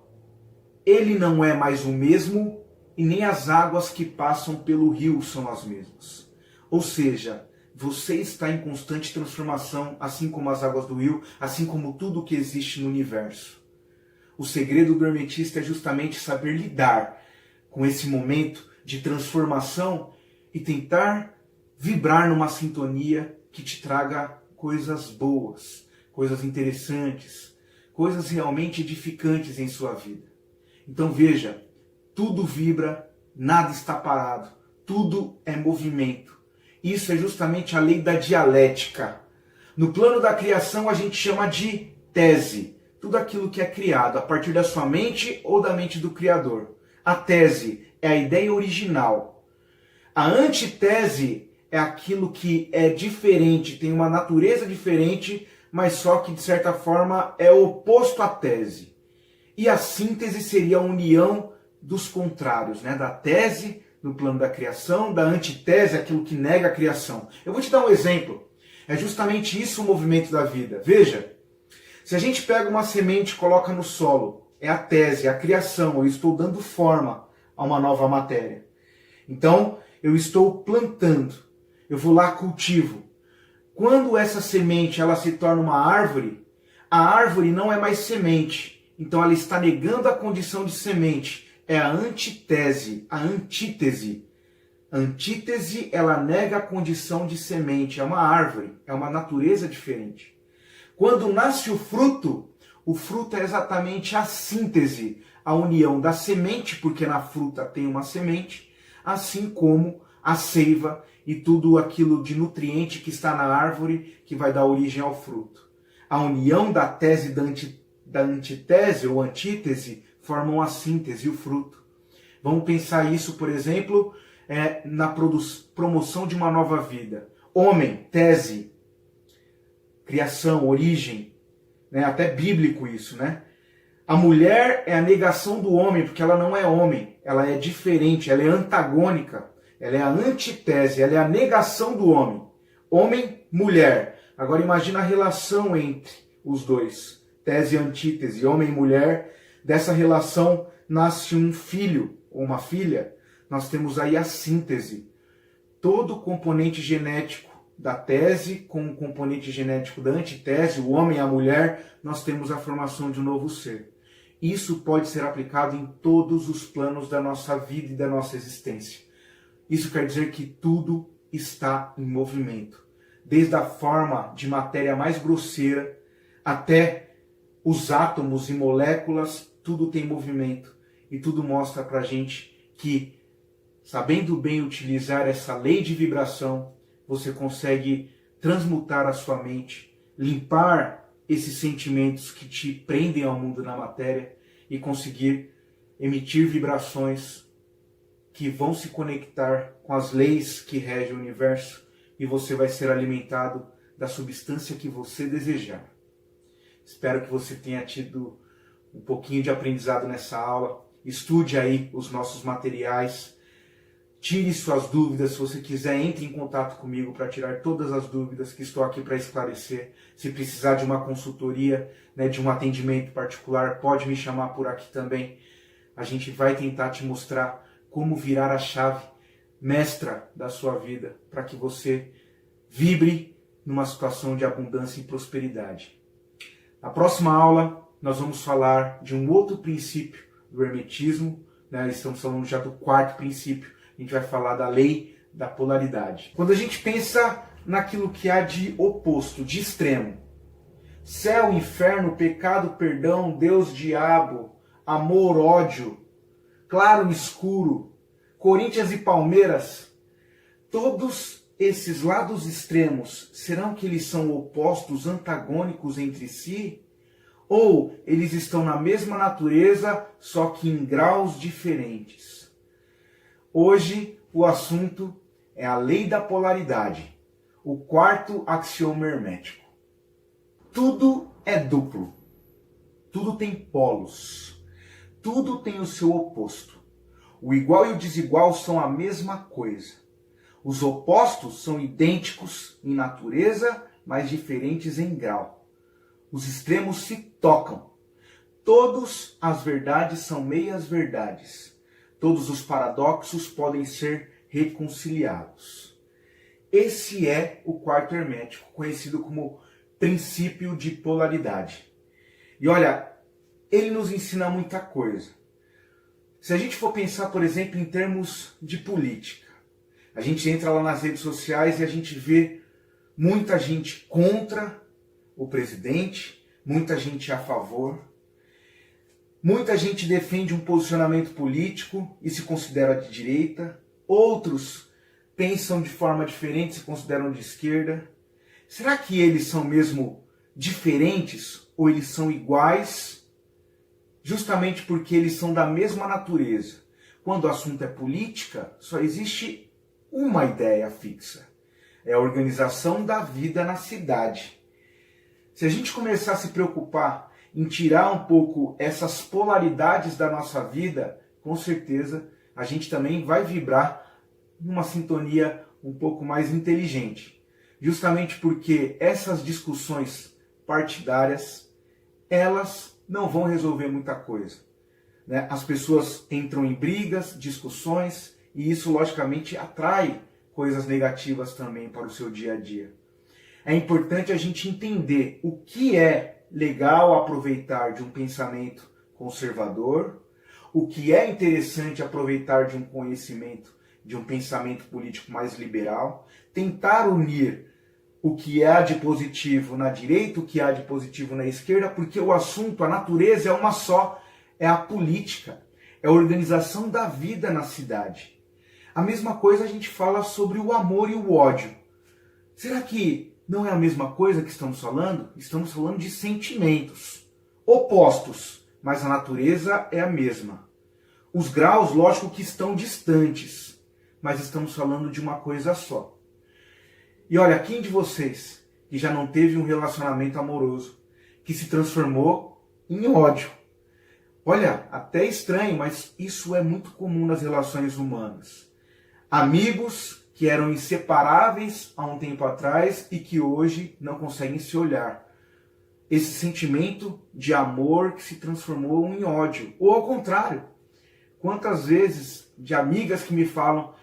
ele não é mais o mesmo e nem as águas que passam pelo rio são as mesmas. Ou seja, você está em constante transformação, assim como as águas do rio, assim como tudo que existe no universo. O segredo do hermetista é justamente saber lidar com esse momento de transformação e tentar vibrar numa sintonia que te traga coisas boas, coisas interessantes, coisas realmente edificantes em sua vida. Então veja, tudo vibra, nada está parado, tudo é movimento. Isso é justamente a lei da dialética. No plano da criação a gente chama de tese, tudo aquilo que é criado a partir da sua mente ou da mente do Criador. A tese é a ideia original. A antitese é aquilo que é diferente, tem uma natureza diferente, mas só que de certa forma é oposto à tese. E a síntese seria a união dos contrários, né? Da tese no plano da criação, da antitese, aquilo que nega a criação. Eu vou te dar um exemplo. É justamente isso o movimento da vida. Veja, se a gente pega uma semente e coloca no solo, é a tese, a criação, eu estou dando forma a uma nova matéria. Então, eu estou plantando, eu vou lá, cultivo. Quando essa semente ela se torna uma árvore, a árvore não é mais semente. Então ela está negando a condição de semente. É a antítese, a antítese. A antítese, ela nega a condição de semente. É uma árvore, é uma natureza diferente. Quando nasce o fruto é exatamente a síntese, a união da semente, porque na fruta tem uma semente, assim como a seiva e tudo aquilo de nutriente que está na árvore que vai dar origem ao fruto. A união da tese da antítese ou antítese formam a síntese, o fruto. Vamos pensar isso, por exemplo, na promoção de uma nova vida. Homem, tese, criação, origem, né? Até bíblico isso, né? A mulher é a negação do homem, porque ela não é homem, ela é diferente, ela é antagônica, ela é a antítese, ela é a negação do homem. Homem, mulher. Agora imagina a relação entre os dois, tese e antítese, homem e mulher. Dessa relação nasce um filho ou uma filha. Nós temos aí a síntese. Todo o componente genético da tese com o componente genético da antítese, o homem e a mulher, nós temos a formação de um novo ser. Isso pode ser aplicado em todos os planos da nossa vida e da nossa existência. Isso quer dizer que tudo está em movimento. Desde a forma de matéria mais grosseira até os átomos e moléculas, tudo tem movimento. E tudo mostra para a gente que, sabendo bem utilizar essa lei de vibração, você consegue transmutar a sua mente, limpar esses sentimentos que te prendem ao mundo na matéria e conseguir emitir vibrações que vão se conectar com as leis que regem o universo e você vai ser alimentado da substância que você desejar. Espero que você tenha tido um pouquinho de aprendizado nessa aula. Estude aí os nossos materiais. Tire suas dúvidas. Se você quiser, entre em contato comigo para tirar todas as dúvidas, que estou aqui para esclarecer. Se precisar de uma consultoria, né, de um atendimento particular, pode me chamar por aqui também. A gente vai tentar te mostrar como virar a chave mestra da sua vida para que você vibre numa situação de abundância e prosperidade. Na próxima aula, nós vamos falar de um outro princípio do hermetismo, né? Estamos falando já do quarto princípio. A gente vai falar da lei da polaridade. Quando a gente pensa naquilo que há de oposto, de extremo, céu, inferno, pecado, perdão, Deus, diabo, amor, ódio, claro, escuro, Corinthians e Palmeiras, todos esses lados extremos, serão que eles são opostos, antagônicos entre si? Ou eles estão na mesma natureza, só que em graus diferentes? Hoje o assunto é a lei da polaridade, o quarto axioma hermético. Tudo é duplo, tudo tem polos, tudo tem o seu oposto. O igual e o desigual são a mesma coisa. Os opostos são idênticos em natureza, mas diferentes em grau. Os extremos se tocam. Todas as verdades são meias verdades. Todos os paradoxos podem ser reconciliados. Esse é o quarto hermético, conhecido como princípio de polaridade. E olha, ele nos ensina muita coisa. Se a gente for pensar, por exemplo, em termos de política, a gente entra lá nas redes sociais e a gente vê muita gente contra o presidente, muita gente a favor, muita gente defende um posicionamento político e se considera de direita, outros pensam de forma diferente, se consideram de esquerda. Será que eles são mesmo diferentes ou eles são iguais? Justamente porque eles são da mesma natureza. Quando o assunto é política, só existe uma ideia fixa. É a organização da vida na cidade. Se a gente começar a se preocupar em tirar um pouco essas polaridades da nossa vida, com certeza a gente também vai vibrar numa sintonia um pouco mais inteligente. Justamente porque essas discussões partidárias, elas não vão resolver muita coisa, né? As pessoas entram em brigas, discussões, e isso logicamente atrai coisas negativas também para o seu dia a dia. é importante a gente entender o que é legal aproveitar de um pensamento conservador, o que é interessante aproveitar de um conhecimento, de um pensamento político mais liberal, tentar unir o que há de positivo na direita, o que há de positivo na esquerda, porque o assunto, a natureza é uma só, é a política, é a organização da vida na cidade. A mesma coisa a gente fala sobre o amor e o ódio. Será que não é a mesma coisa que estamos falando? Estamos falando de sentimentos opostos, mas a natureza é a mesma. Os graus, lógico que estão distantes, mas estamos falando de uma coisa só. E olha, quem de vocês que já não teve um relacionamento amoroso, que se transformou em ódio? Olha, até estranho, mas isso é muito comum nas relações humanas. Amigos que eram inseparáveis há um tempo atrás e que hoje não conseguem se olhar. Esse sentimento de amor que se transformou em ódio. Ou ao contrário, quantas vezes de amigas que me falam,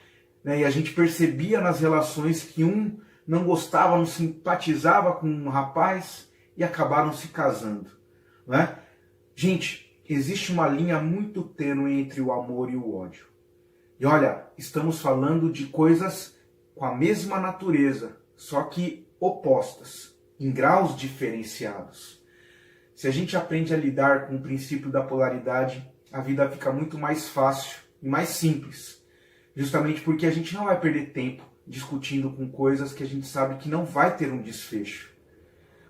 né, e a gente percebia nas relações que um não gostava, não simpatizava com um rapaz e acabaram se casando. Né? Gente, existe uma linha muito tênue entre o amor e o ódio. E olha, estamos falando de coisas com a mesma natureza, só que opostas, em graus diferenciados. Se a gente aprende a lidar com o princípio da polaridade, a vida fica muito mais fácil e mais simples. Justamente porque a gente não vai perder tempo discutindo com coisas que a gente sabe que não vai ter um desfecho.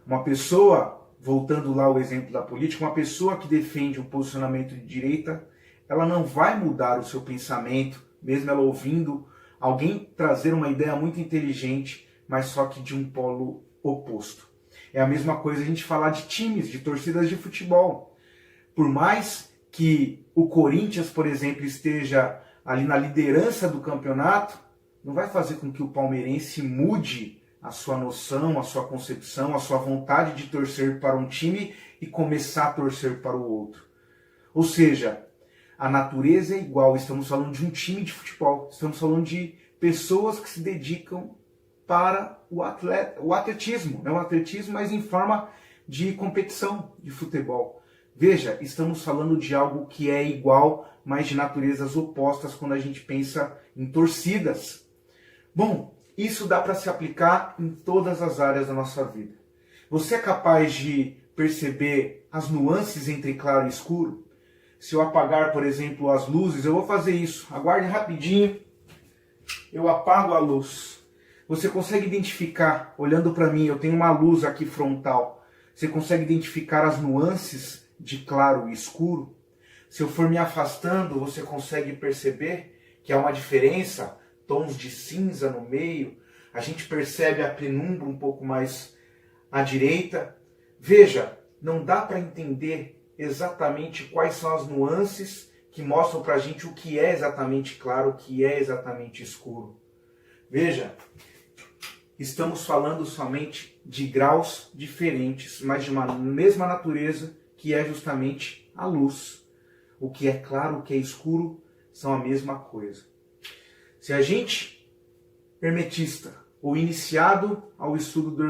Uma pessoa, voltando lá ao exemplo da política, uma pessoa que defende um posicionamento de direita, ela não vai mudar o seu pensamento, mesmo ela ouvindo alguém trazer uma ideia muito inteligente, mas só que de um polo oposto. É a mesma coisa a gente falar de times, de torcidas de futebol. Por mais que o Corinthians, por exemplo, esteja ali na liderança do campeonato, não vai fazer com que o palmeirense mude a sua noção, a sua concepção, a sua vontade de torcer para um time e começar a torcer para o outro. Ou seja, a natureza é igual, estamos falando de um time de futebol, estamos falando de pessoas que se dedicam para o atletismo, né? O atletismo, mas em forma de competição de futebol. Veja, estamos falando de algo que é igual, mas de naturezas opostas quando a gente pensa em torcidas. Bom, isso dá para se aplicar em todas as áreas da nossa vida. Você é capaz de perceber as nuances entre claro e escuro? Se eu apagar, por exemplo, as luzes, eu vou fazer isso. Aguarde rapidinho. Eu apago a luz. Você consegue identificar, olhando para mim, eu tenho uma luz aqui frontal. Você consegue identificar as nuances de claro e escuro? Se eu for me afastando, você consegue perceber que há uma diferença, tons de cinza no meio. A gente percebe a penumbra um pouco mais à direita. Veja, não dá para entender exatamente quais são as nuances que mostram para a gente o que é exatamente claro, o que é exatamente escuro. Veja, estamos falando somente de graus diferentes, mas de uma mesma natureza, que é justamente a luz. O que é claro, o que é escuro, são a mesma coisa. Se a gente, hermetista, ou iniciado ao estudo do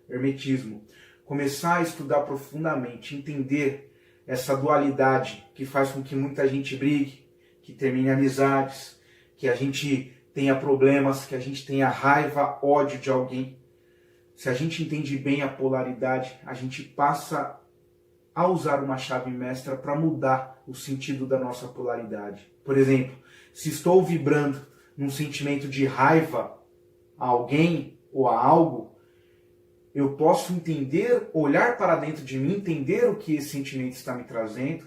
hermetismo, começar a estudar profundamente, entender essa dualidade que faz com que muita gente brigue, que termine amizades, que a gente tenha problemas, que a gente tenha raiva, ódio de alguém. Se a gente entende bem a polaridade, a gente passa a usar uma chave mestra para mudar o sentido da nossa polaridade. Por exemplo, se estou vibrando num sentimento de raiva a alguém ou a algo, eu posso entender, olhar para dentro de mim, entender o que esse sentimento está me trazendo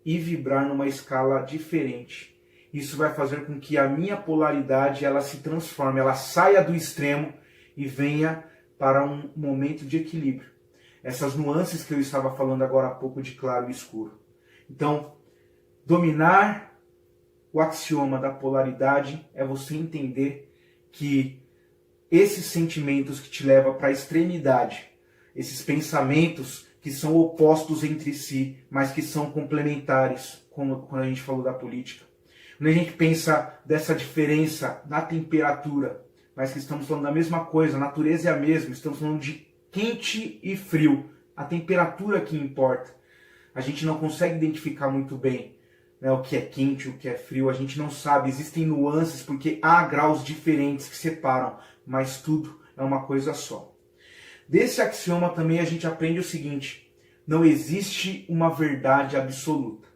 e vibrar numa escala diferente. Isso vai fazer com que a minha polaridade ela se transforme, ela saia do extremo e venha para um momento de equilíbrio. Essas nuances que eu estava falando agora há pouco de claro e escuro. Então, dominar o axioma da polaridade é você entender que esses sentimentos que te levam para a extremidade, esses pensamentos que são opostos entre si, mas que são complementares, como quando a gente falou da política. Quando a gente pensa dessa diferença na temperatura, mas que estamos falando da mesma coisa, a natureza é a mesma, estamos falando de quente e frio, a temperatura que importa. A gente não consegue identificar muito bem, né, o que é quente, o que é frio, a gente não sabe, existem nuances porque há graus diferentes que separam, mas tudo é uma coisa só. Desse axioma também a gente aprende o seguinte: não existe uma verdade absoluta.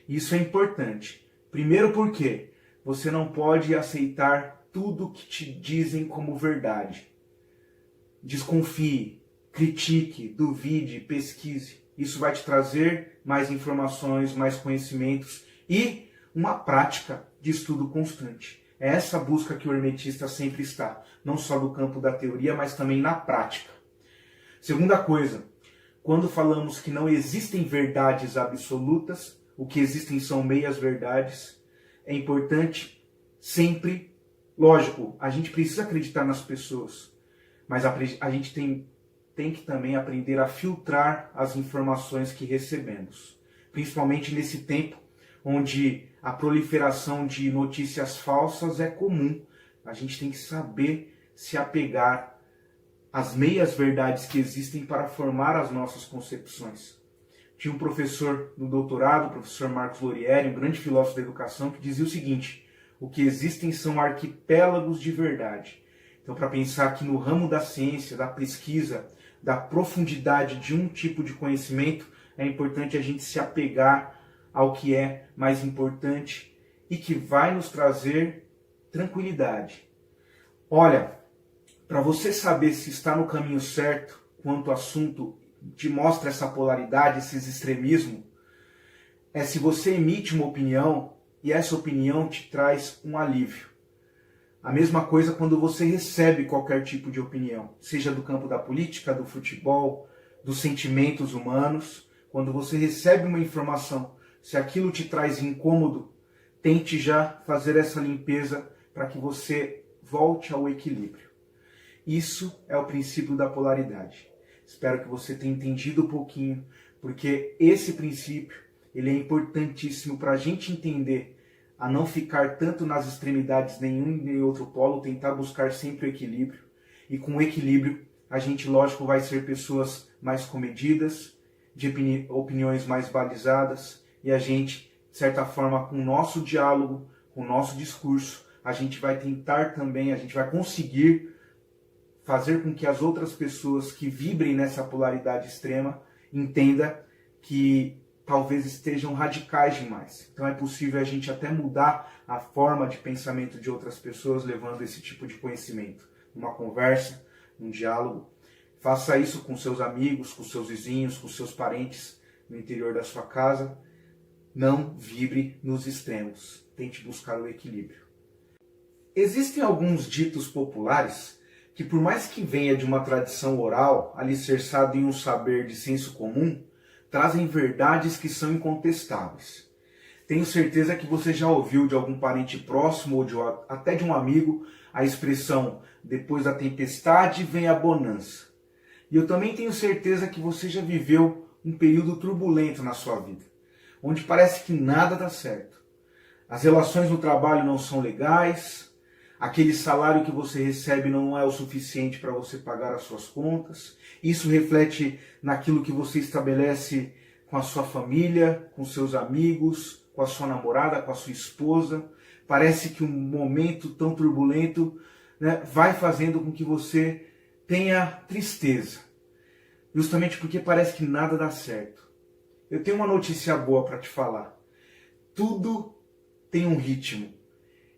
Isso é importante. Primeiro porque você não pode aceitar tudo que te dizem como verdade. Desconfie, critique, duvide, pesquise. Isso vai te trazer mais informações, mais conhecimentos e uma prática de estudo constante. É essa busca que o hermetista sempre está, não só no campo da teoria, mas também na prática. Segunda coisa, quando falamos que não existem verdades absolutas, o que existem são meias verdades, é importante sempre, lógico, a gente precisa acreditar nas pessoas, mas a gente tem que também aprender a filtrar as informações que recebemos. Principalmente nesse tempo onde a proliferação de notícias falsas é comum. A gente tem que saber se apegar às meias verdades que existem para formar as nossas concepções. Tinha um professor no doutorado, o professor Marcos Lorieri, um grande filósofo da educação, que dizia o seguinte: o que existem são arquipélagos de verdade. Então, para pensar que no ramo da ciência, da pesquisa, da profundidade de um tipo de conhecimento, é importante a gente se apegar ao que é mais importante e que vai nos trazer tranquilidade. Olha, para você saber se está no caminho certo quanto ao assunto te mostra essa polaridade, esses extremismos, é se você emite uma opinião e essa opinião te traz um alívio. A mesma coisa quando você recebe qualquer tipo de opinião, seja do campo da política, do futebol, dos sentimentos humanos. Quando você recebe uma informação, se aquilo te traz incômodo, tente já fazer essa limpeza para que você volte ao equilíbrio. Isso é o princípio da polaridade. Espero que você tenha entendido um pouquinho, porque esse princípio ele é importantíssimo para a gente entender a não ficar tanto nas extremidades nenhum nem outro polo, tentar buscar sempre o equilíbrio. E com o equilíbrio, a gente, lógico, vai ser pessoas mais comedidas, de opiniões mais balizadas, e a gente, de certa forma, com o nosso diálogo, com o nosso discurso, a gente vai tentar também, a gente vai conseguir fazer com que as outras pessoas que vibrem nessa polaridade extrema entendam que talvez estejam radicais demais. Então é possível a gente até mudar a forma de pensamento de outras pessoas levando esse tipo de conhecimento. Numa conversa, num diálogo. Faça isso com seus amigos, com seus vizinhos, com seus parentes no interior da sua casa. Não vibre nos extremos. Tente buscar o equilíbrio. Existem alguns ditos populares que, por mais que venha de uma tradição oral, alicerçado em um saber de senso comum, trazem verdades que são incontestáveis. Tenho certeza que você já ouviu de algum parente próximo ou até de um amigo a expressão "depois da tempestade vem a bonança". E eu também tenho certeza que você já viveu um período turbulento na sua vida, onde parece que nada dá certo. As relações no trabalho não são legais, aquele salário que você recebe não é o suficiente para você pagar as suas contas. Isso reflete naquilo que você estabelece com a sua família, com seus amigos, com a sua namorada, com a sua esposa. Parece que um momento tão turbulento, né, vai fazendo com que você tenha tristeza. Justamente porque parece que nada dá certo. Eu tenho uma notícia boa para te falar. Tudo tem um ritmo.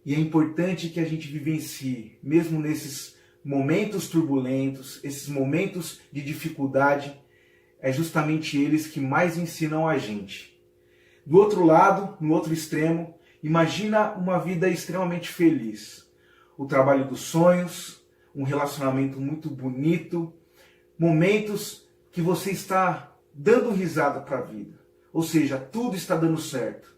E é importante que a gente vivencie, mesmo nesses momentos turbulentos, esses momentos de dificuldade, é justamente eles que mais ensinam a gente. Do outro lado, no outro extremo, imagina uma vida extremamente feliz. O trabalho dos sonhos, um relacionamento muito bonito, momentos que você está dando risada para a vida. Ou seja, tudo está dando certo.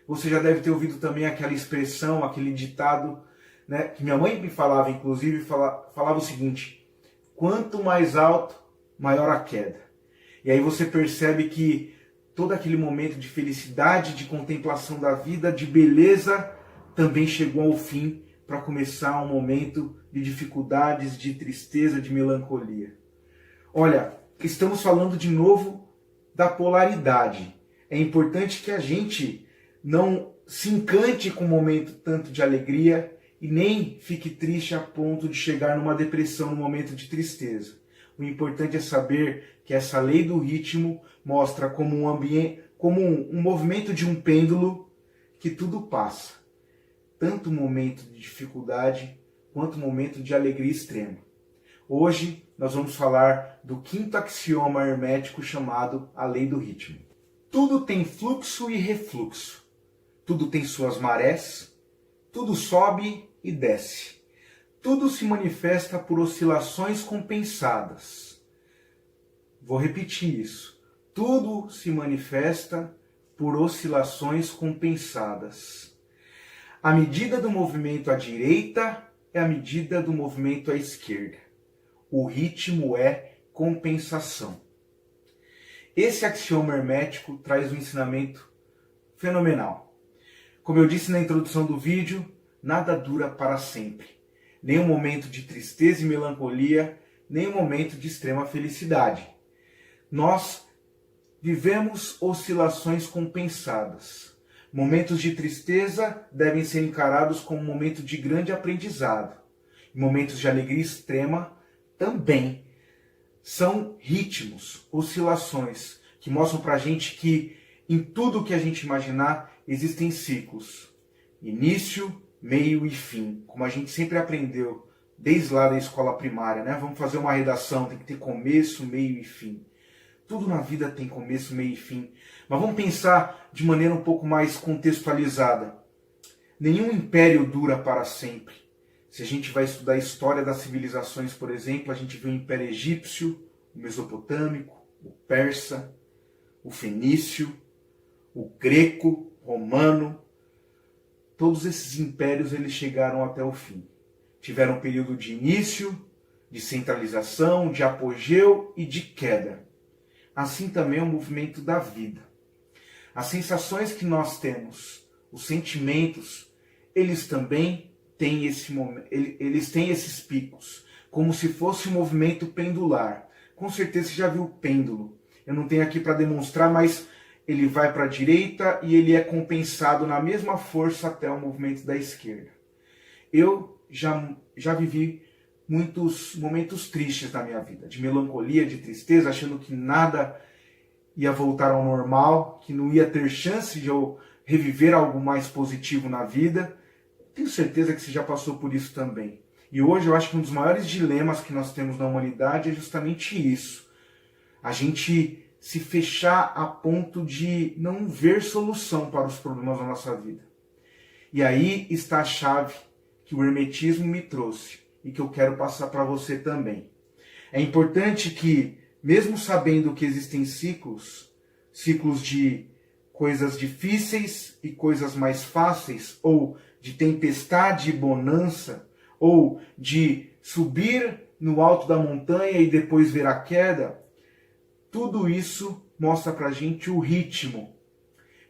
Você já deve ter ouvido também aquela expressão, aquele ditado, né, que minha mãe me falava, inclusive, falava o seguinte: quanto mais alto, maior a queda. E aí você percebe que todo aquele momento de felicidade, de contemplação da vida, de beleza, também chegou ao fim, para começar um momento de dificuldades, de tristeza, de melancolia. Olha, estamos falando de novo da polaridade. É importante que a gente não se encante com um momento tanto de alegria e nem fique triste a ponto de chegar numa depressão no momento de tristeza. O importante é saber que essa lei do ritmo mostra como um movimento de um pêndulo que tudo passa. Tanto o momento de dificuldade quanto o momento de alegria extrema. Hoje nós vamos falar do quinto axioma hermético chamado a lei do ritmo. Tudo tem fluxo e refluxo. Tudo tem suas marés. Tudo sobe e desce. Tudo se manifesta por oscilações compensadas. Vou repetir isso. Tudo se manifesta por oscilações compensadas. A medida do movimento à direita é a medida do movimento à esquerda. O ritmo é compensação. Esse axioma hermético traz um ensinamento fenomenal. Como eu disse na introdução do vídeo, nada dura para sempre. Nem um momento de tristeza e melancolia, nem um momento de extrema felicidade. Nós vivemos oscilações compensadas. Momentos de tristeza devem ser encarados como um momento de grande aprendizado. E momentos de alegria extrema também. São ritmos, oscilações, que mostram pra gente que em tudo que a gente imaginar existem ciclos. Início, meio e fim, como a gente sempre aprendeu desde lá da escola primária, né? Vamos fazer uma redação, tem que ter começo, meio e fim. Tudo na vida tem começo, meio e fim. Mas vamos pensar de maneira um pouco mais contextualizada. Nenhum império dura para sempre. Se a gente vai estudar a história das civilizações, por exemplo, a gente vê o Império Egípcio, o Mesopotâmico, o Persa, o Fenício, o Greco, Romano. Todos esses impérios eles chegaram até o fim. Tiveram um período de início, de centralização, de apogeu e de queda. Assim também é o movimento da vida. As sensações que nós temos, os sentimentos, eles também têm eles têm esses picos, como se fosse um movimento pendular. Com certeza você já viu o pêndulo. Eu não tenho aqui para demonstrar, mas ele vai para a direita e ele é compensado na mesma força até o movimento da esquerda. Eu já vivi muitos momentos tristes na minha vida, de melancolia, de tristeza, achando que nada ia voltar ao normal, que não ia ter chance de eu reviver algo mais positivo na vida. Tenho certeza que você já passou por isso também. E hoje eu acho que um dos maiores dilemas que nós temos na humanidade é justamente isso. A gente se fechar a ponto de não ver solução para os problemas da nossa vida. E aí está a chave que o hermetismo me trouxe e que eu quero passar para você também. É importante que, mesmo sabendo que existem ciclos de coisas difíceis e coisas mais fáceis, ou de tempestade e bonança, ou de subir no alto da montanha e depois ver a queda, tudo isso mostra pra gente o ritmo.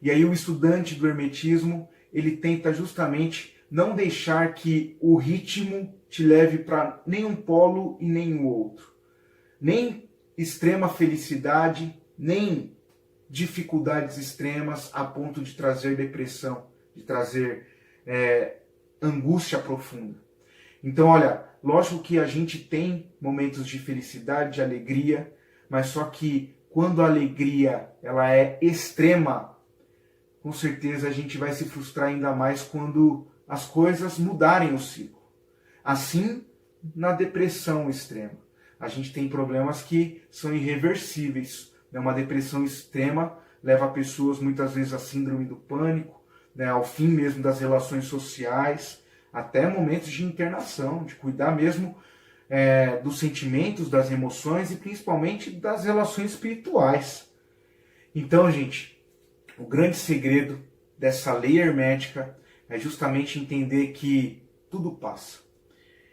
E aí o estudante do hermetismo, ele tenta justamente não deixar que o ritmo te leve para nenhum polo e nenhum outro. Nem extrema felicidade, nem dificuldades extremas a ponto de trazer depressão, de trazer angústia profunda. Então, olha, lógico que a gente tem momentos de felicidade, de alegria, mas só que quando a alegria ela é extrema, com certeza a gente vai se frustrar ainda mais quando as coisas mudarem o ciclo. Assim, na depressão extrema, a gente tem problemas que são irreversíveis. Uma depressão extrema leva pessoas muitas vezes à síndrome do pânico, ao fim mesmo das relações sociais, até momentos de internação, de cuidar mesmo dos sentimentos, das emoções e principalmente das relações espirituais. Então, gente, o grande segredo dessa lei hermética é justamente entender que tudo passa.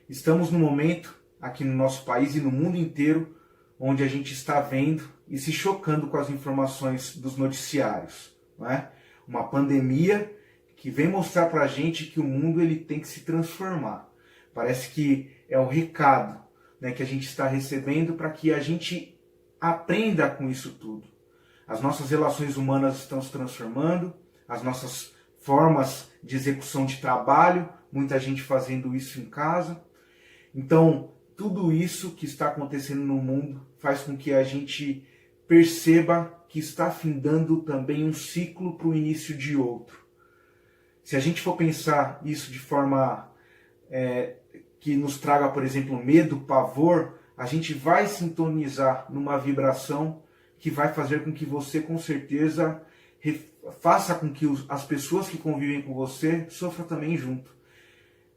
Estamos num momento, aqui no nosso país e no mundo inteiro, onde a gente está vendo e se chocando com as informações dos noticiários. Não é? Uma pandemia que vem mostrar para a gente que o mundo ele tem que se transformar. Parece que é o recado, né, que a gente está recebendo para que a gente aprenda com isso tudo. As nossas relações humanas estão se transformando, as nossas formas de execução de trabalho, muita gente fazendo isso em casa. Então, tudo isso que está acontecendo no mundo faz com que a gente perceba que está findando também um ciclo para o início de outro. Se a gente for pensar isso de forma que nos traga, por exemplo, medo, pavor, a gente vai sintonizar numa vibração que vai fazer com que você, com certeza, faça com que as pessoas que convivem com você sofram também junto.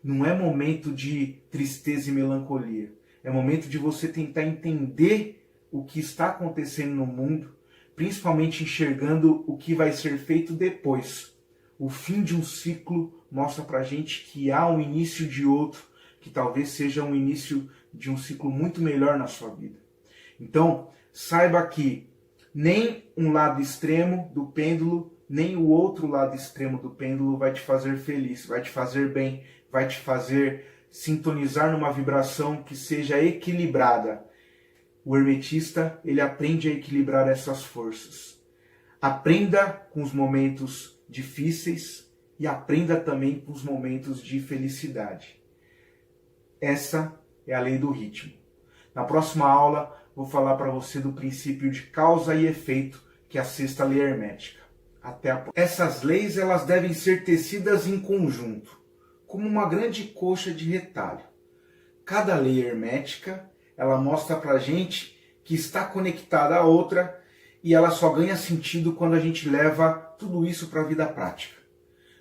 Não é momento de tristeza e melancolia. É momento de você tentar entender o que está acontecendo no mundo, principalmente enxergando o que vai ser feito depois. O fim de um ciclo mostra pra gente que há um início de outro, que talvez seja um início de um ciclo muito melhor na sua vida. Então, saiba que nem um lado extremo do pêndulo, nem o outro lado extremo do pêndulo vai te fazer feliz, vai te fazer bem, vai te fazer sintonizar numa vibração que seja equilibrada. O hermetista, ele aprende a equilibrar essas forças. Aprenda com os momentos difíceis e aprenda também com os momentos de felicidade. Essa é a lei do ritmo. Na próxima aula, vou falar para você do princípio de causa e efeito, que é a sexta lei hermética. Até a próxima. Essas leis elas devem ser tecidas em conjunto, como uma grande coxa de retalho. Cada lei hermética, ela mostra para a gente que está conectada à outra e ela só ganha sentido quando a gente leva tudo isso para a vida prática.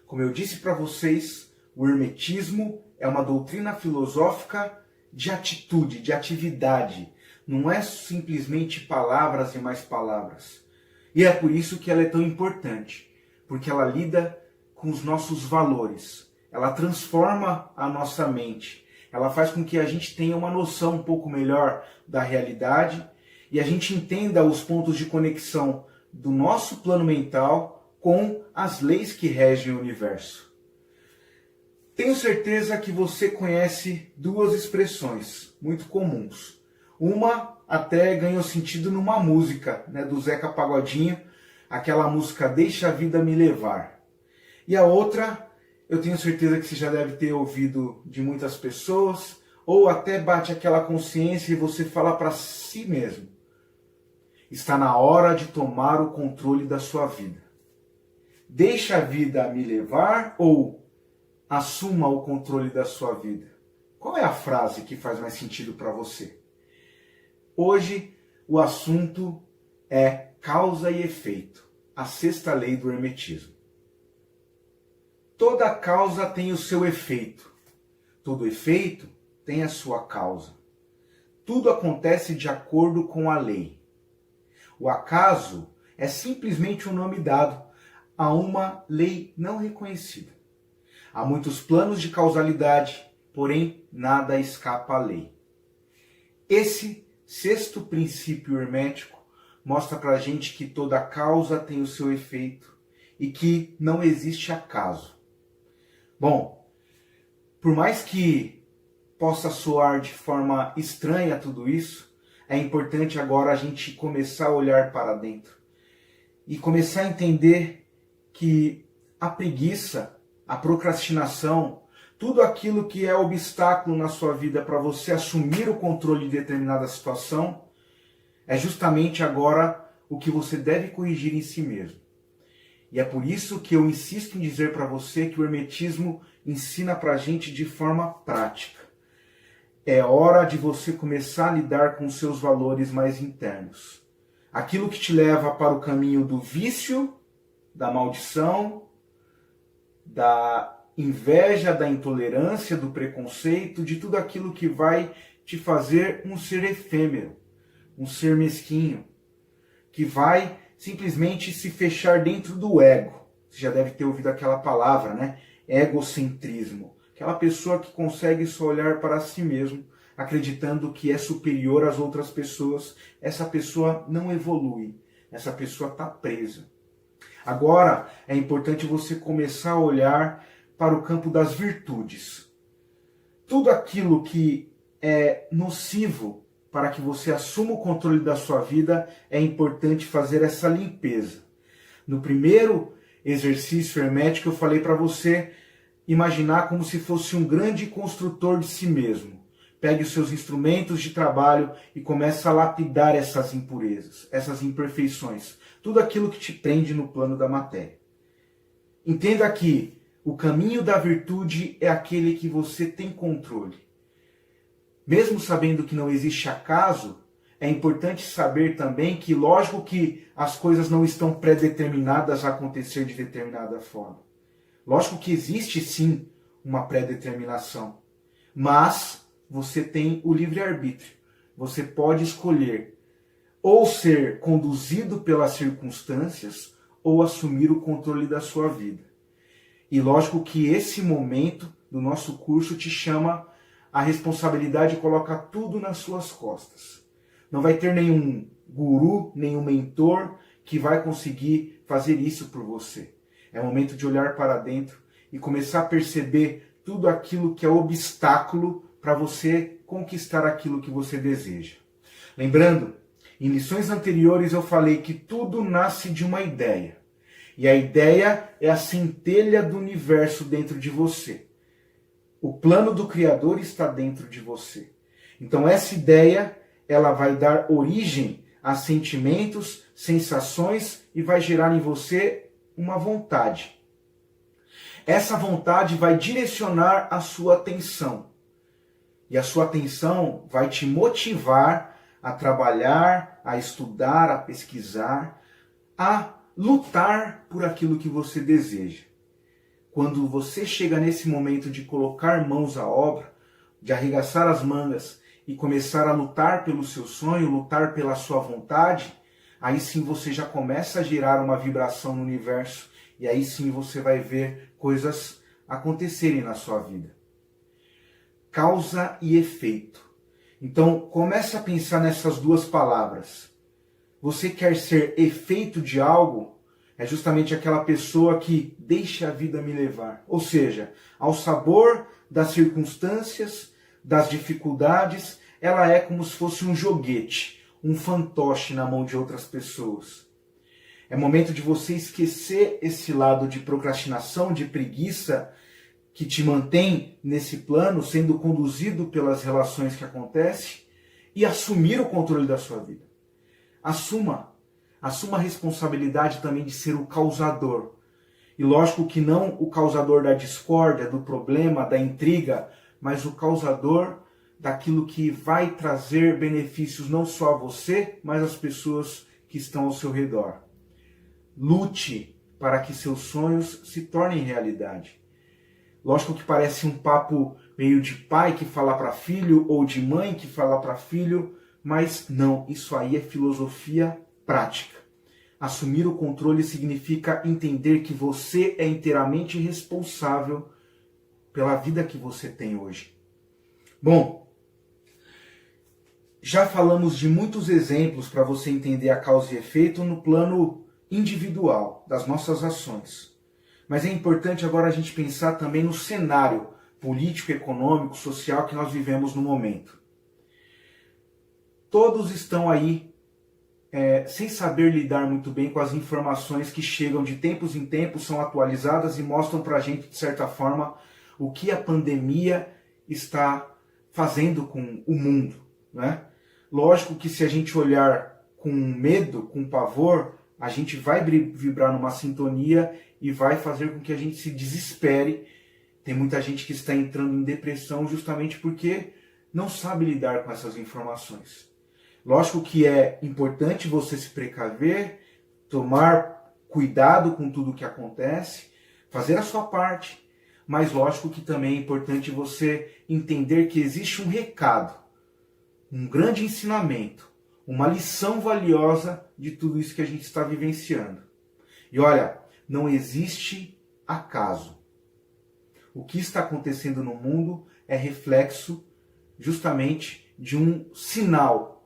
Como eu disse para vocês, o hermetismo é uma doutrina filosófica de atitude, de atividade. Não é simplesmente palavras e mais palavras. E é por isso que ela é tão importante, porque ela lida com os nossos valores. Ela transforma a nossa mente. Ela faz com que a gente tenha uma noção um pouco melhor da realidade e a gente entenda os pontos de conexão do nosso plano mental com as leis que regem o universo. Tenho certeza que você conhece duas expressões muito comuns. Uma até ganhou sentido numa música, né, do Zeca Pagodinho, aquela música Deixa a Vida Me Levar. E a outra, eu tenho certeza que você já deve ter ouvido de muitas pessoas, ou até bate aquela consciência e você fala para si mesmo. Está na hora de tomar o controle da sua vida. Deixa a vida me levar ou assuma o controle da sua vida? Qual é a frase que faz mais sentido para você? Hoje o assunto é causa e efeito, a sexta lei do hermetismo. Toda causa tem o seu efeito. Todo efeito tem a sua causa. Tudo acontece de acordo com a lei. O acaso é simplesmente um nome dado a uma lei não reconhecida. Há muitos planos de causalidade, porém nada escapa à lei. Esse sexto princípio hermético mostra para a gente que toda causa tem o seu efeito e que não existe acaso. Bom, por mais que possa soar de forma estranha tudo isso, é importante agora a gente começar a olhar para dentro e começar a entender que a preguiça, a procrastinação, tudo aquilo que é obstáculo na sua vida para você assumir o controle de determinada situação, é justamente agora o que você deve corrigir em si mesmo. E é por isso que eu insisto em dizer para você que o hermetismo ensina para a gente de forma prática. É hora de você começar a lidar com os seus valores mais internos. Aquilo que te leva para o caminho do vício, da maldição, da inveja, da intolerância, do preconceito, de tudo aquilo que vai te fazer um ser efêmero, um ser mesquinho, que vai simplesmente se fechar dentro do ego. Você já deve ter ouvido aquela palavra, né? Egocentrismo. Aquela pessoa que consegue só olhar para si mesmo, acreditando que é superior às outras pessoas. Essa pessoa não evolui. Essa pessoa está presa. Agora, é importante você começar a olhar para o campo das virtudes. Tudo aquilo que é nocivo para que você assuma o controle da sua vida, é importante fazer essa limpeza. No primeiro exercício hermético eu falei para você imaginar como se fosse um grande construtor de si mesmo. Pegue os seus instrumentos de trabalho e comece a lapidar essas impurezas, essas imperfeições, tudo aquilo que te prende no plano da matéria. Entenda que o caminho da virtude é aquele que você tem controle. Mesmo sabendo que não existe acaso, é importante saber também que, lógico que as coisas não estão predeterminadas a acontecer de determinada forma. Lógico que existe sim uma predeterminação, mas você tem o livre-arbítrio. Você pode escolher ou ser conduzido pelas circunstâncias ou assumir o controle da sua vida. E lógico que esse momento do nosso curso te chama a responsabilidade e coloca tudo nas suas costas. Não vai ter nenhum guru, nenhum mentor que vai conseguir fazer isso por você. É momento de olhar para dentro e começar a perceber tudo aquilo que é obstáculo para você conquistar aquilo que você deseja. Lembrando, em lições anteriores eu falei que tudo nasce de uma ideia. E a ideia é a centelha do universo dentro de você. O plano do Criador está dentro de você. Então essa ideia, ela vai dar origem a sentimentos, sensações e vai gerar em você uma vontade. Essa vontade vai direcionar a sua atenção. E a sua atenção vai te motivar a trabalhar, a estudar, a pesquisar, a lutar por aquilo que você deseja. Quando você chega nesse momento de colocar mãos à obra, de arregaçar as mangas e começar a lutar pelo seu sonho, lutar pela sua vontade, aí sim você já começa a gerar uma vibração no universo e aí sim você vai ver coisas acontecerem na sua vida. Causa e efeito. Então comece a pensar nessas duas palavras. Você quer ser efeito de algo? É justamente aquela pessoa que deixa a vida me levar. Ou seja, ao sabor das circunstâncias, das dificuldades, ela é como se fosse um joguete, um fantoche na mão de outras pessoas. É momento de você esquecer esse lado de procrastinação, de preguiça, que te mantém nesse plano, sendo conduzido pelas relações que acontecem, e assumir o controle da sua vida. Assuma a responsabilidade também de ser o causador. E lógico que não o causador da discórdia, do problema, da intriga, mas o causador daquilo que vai trazer benefícios não só a você, mas às pessoas que estão ao seu redor. Lute para que seus sonhos se tornem realidade. Lógico que parece um papo meio de pai que fala para filho ou de mãe que fala para filho, mas não, isso aí é filosofia prática. Assumir o controle significa entender que você é inteiramente responsável pela vida que você tem hoje. Bom, já falamos de muitos exemplos para você entender a causa e efeito no plano individual das nossas ações. Mas é importante agora a gente pensar também no cenário político, econômico, social que nós vivemos no momento. Todos estão aí sem saber lidar muito bem com as informações que chegam de tempos em tempos, são atualizadas e mostram para a gente, de certa forma, o que a pandemia está fazendo com o mundo, né? Lógico que se a gente olhar com medo, com pavor, a gente vai vibrar numa sintonia e vai fazer com que a gente se desespere. Tem muita gente que está entrando em depressão justamente porque não sabe lidar com essas informações. Lógico que é importante você se precaver, tomar cuidado com tudo o que acontece, fazer a sua parte, mas lógico que também é importante você entender que existe um recado, um grande ensinamento, uma lição valiosa de tudo isso que a gente está vivenciando. E olha, não existe acaso. O que está acontecendo no mundo é reflexo justamente de um sinal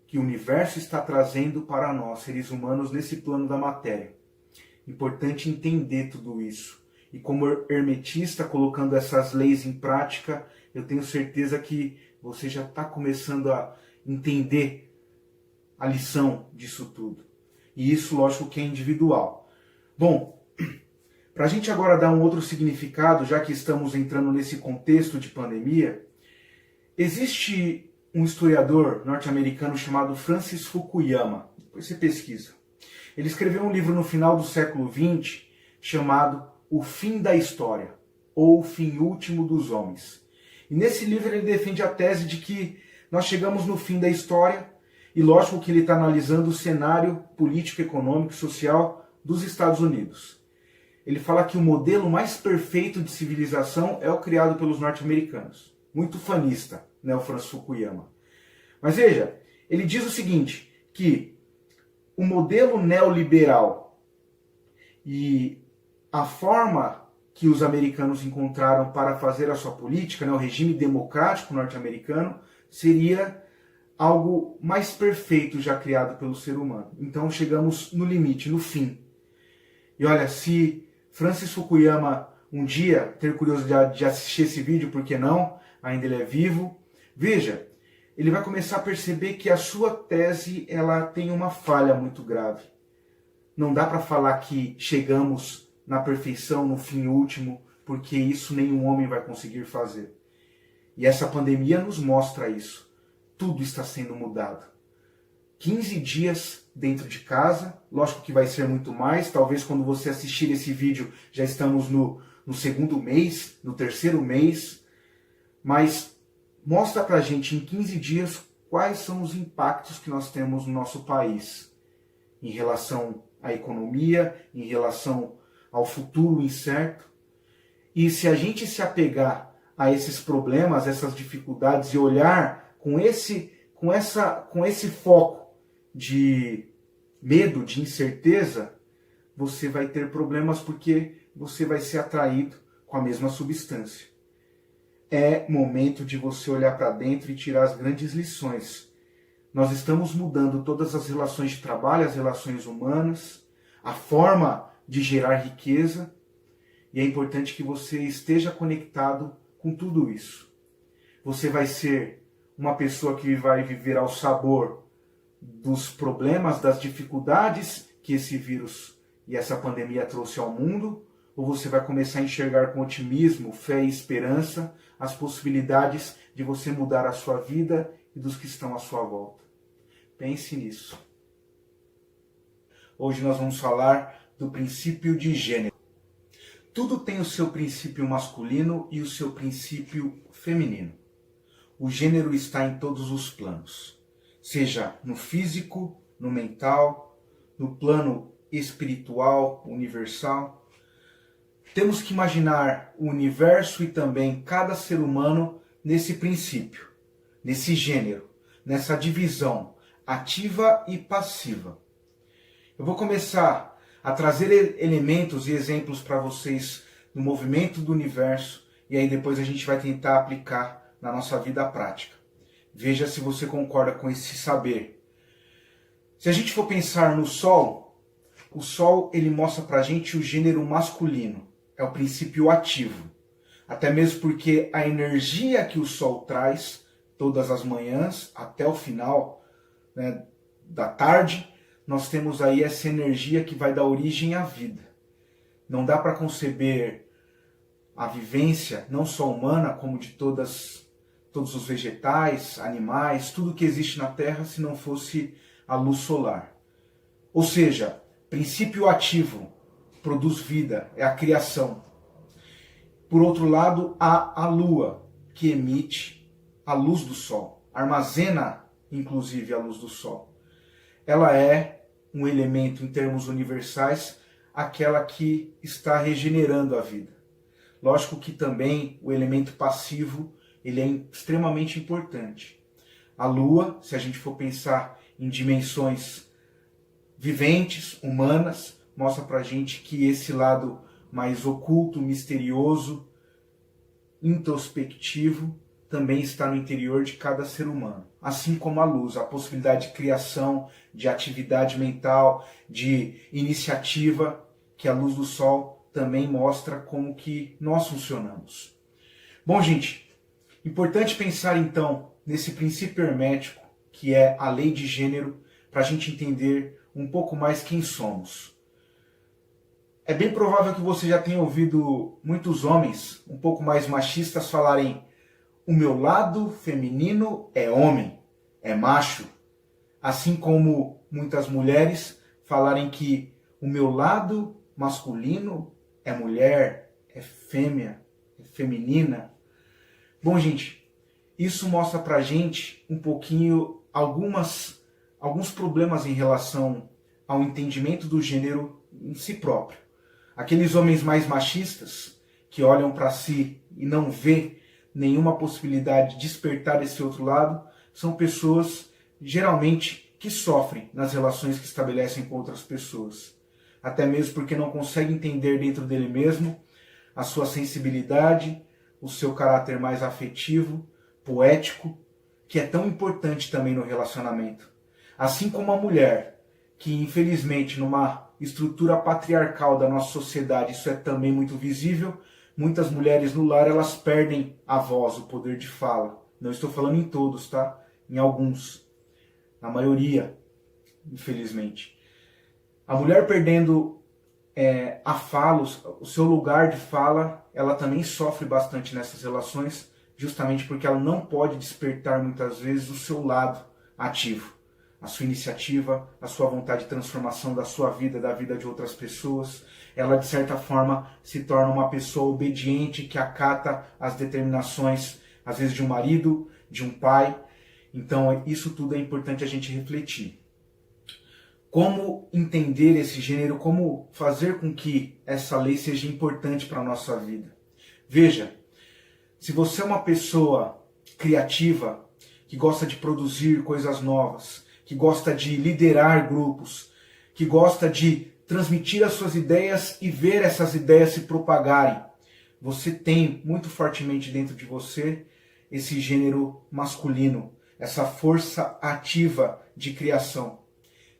que o universo está trazendo para nós, seres humanos, nesse plano da matéria. Importante entender tudo isso. E como hermetista, colocando essas leis em prática, eu tenho certeza que você já está começando a entender a lição disso tudo. E isso, lógico, que é individual. Bom, para a gente agora dar um outro significado, já que estamos entrando nesse contexto de pandemia, existe um historiador norte-americano chamado Francis Fukuyama. Depois você pesquisa. Ele escreveu um livro no final do século XX chamado O Fim da História, ou O Fim Último dos Homens. E nesse livro ele defende a tese de que nós chegamos no fim da história, e lógico que ele está analisando o cenário político, econômico e social dos Estados Unidos. Ele fala que o modelo mais perfeito de civilização é o criado pelos norte-americanos. Muito fanista, né, o Francis Fukuyama. Mas veja, ele diz o seguinte, que o modelo neoliberal e a forma que os americanos encontraram para fazer a sua política, né, o regime democrático norte-americano, seria algo mais perfeito já criado pelo ser humano. Então chegamos no limite, no fim. E olha, se Francis Fukuyama um dia ter curiosidade de assistir esse vídeo, por que não? Ainda ele é vivo. Veja, ele vai começar a perceber que a sua tese ela tem uma falha muito grave. Não dá para falar que chegamos na perfeição, no fim último, porque isso nenhum homem vai conseguir fazer. E essa pandemia nos mostra isso. Tudo está sendo mudado. 15 dias dentro de casa, lógico que vai ser muito mais, talvez quando você assistir esse vídeo já estamos no segundo mês, no terceiro mês, mas mostra pra gente em 15 dias quais são os impactos que nós temos no nosso país, em relação à economia, em relação ao futuro incerto. E se a gente se apegar a esses problemas, essas dificuldades e olhar com esse foco de medo, de incerteza, você vai ter problemas porque você vai ser atraído com a mesma substância. É momento de você olhar para dentro e tirar as grandes lições. Nós estamos mudando todas as relações de trabalho, as relações humanas, a forma de gerar riqueza, e é importante que você esteja conectado com tudo isso. Você vai ser uma pessoa que vai viver ao sabor dos problemas, das dificuldades que esse vírus e essa pandemia trouxe ao mundo, ou você vai começar a enxergar com otimismo, fé e esperança as possibilidades de você mudar a sua vida e dos que estão à sua volta. Pense nisso. Hoje nós vamos falar do princípio de gênero. Tudo tem o seu princípio masculino e o seu princípio feminino. O gênero está em todos os planos, seja no físico, no mental, no plano espiritual, universal. Temos que imaginar o universo e também cada ser humano nesse princípio, nesse gênero, nessa divisão ativa e passiva. Eu vou começar a trazer elementos e exemplos para vocês do movimento do universo e aí depois a gente vai tentar aplicar na nossa vida prática. Veja se você concorda com esse saber. Se a gente for pensar no Sol, o Sol ele mostra para a gente o gênero masculino. É o princípio ativo. Até mesmo porque a energia que o Sol traz todas as manhãs até o final, né, da tarde, nós temos aí essa energia que vai dar origem à vida. Não dá para conceber a vivência, não só humana, como de todos os vegetais, animais, tudo que existe na Terra, se não fosse a luz solar. Ou seja, princípio ativo produz vida, é a criação. Por outro lado, há a Lua, que emite a luz do Sol, armazena inclusive a luz do Sol. Ela é um elemento em termos universais, aquela que está regenerando a vida. Lógico que também o elemento passivo ele é extremamente importante. A Lua, se a gente for pensar em dimensões viventes, humanas, mostra pra gente que esse lado mais oculto, misterioso, introspectivo, também está no interior de cada ser humano. Assim como a luz, a possibilidade de criação, de atividade mental, de iniciativa, que a luz do sol também mostra como que nós funcionamos. Bom, gente, importante pensar então nesse princípio hermético, que é a lei de gênero, para a gente entender um pouco mais quem somos. É bem provável que você já tenha ouvido muitos homens um pouco mais machistas falarem: o meu lado feminino é homem, é macho. Assim como muitas mulheres falarem que o meu lado masculino é mulher, é fêmea, é feminina. Bom, gente, isso mostra pra gente um pouquinho alguns problemas em relação ao entendimento do gênero em si próprio. Aqueles homens mais machistas que olham para si e não vê nenhuma possibilidade de despertar esse outro lado são pessoas geralmente que sofrem nas relações que estabelecem com outras pessoas. Até mesmo porque não consegue entender dentro dele mesmo a sua sensibilidade, o seu caráter mais afetivo, poético, que é tão importante também no relacionamento. Assim como a mulher, que infelizmente numa estrutura patriarcal da nossa sociedade isso é também muito visível, muitas mulheres no lar elas perdem a voz, o poder de fala. Não estou falando em todos, tá? Em alguns. Na maioria, infelizmente. A mulher perdendo a fala, o seu lugar de fala, ela também sofre bastante nessas relações, justamente porque ela não pode despertar muitas vezes o seu lado ativo, a sua iniciativa, a sua vontade de transformação da sua vida, da vida de outras pessoas. Ela, de certa forma, se torna uma pessoa obediente que acata as determinações, às vezes, de um marido, de um pai. Então, isso tudo é importante a gente refletir. Como entender esse gênero, como fazer com que essa lei seja importante para a nossa vida. Veja, se você é uma pessoa criativa, que gosta de produzir coisas novas, que gosta de liderar grupos, que gosta de transmitir as suas ideias e ver essas ideias se propagarem, você tem muito fortemente dentro de você esse gênero masculino, essa força ativa de criação.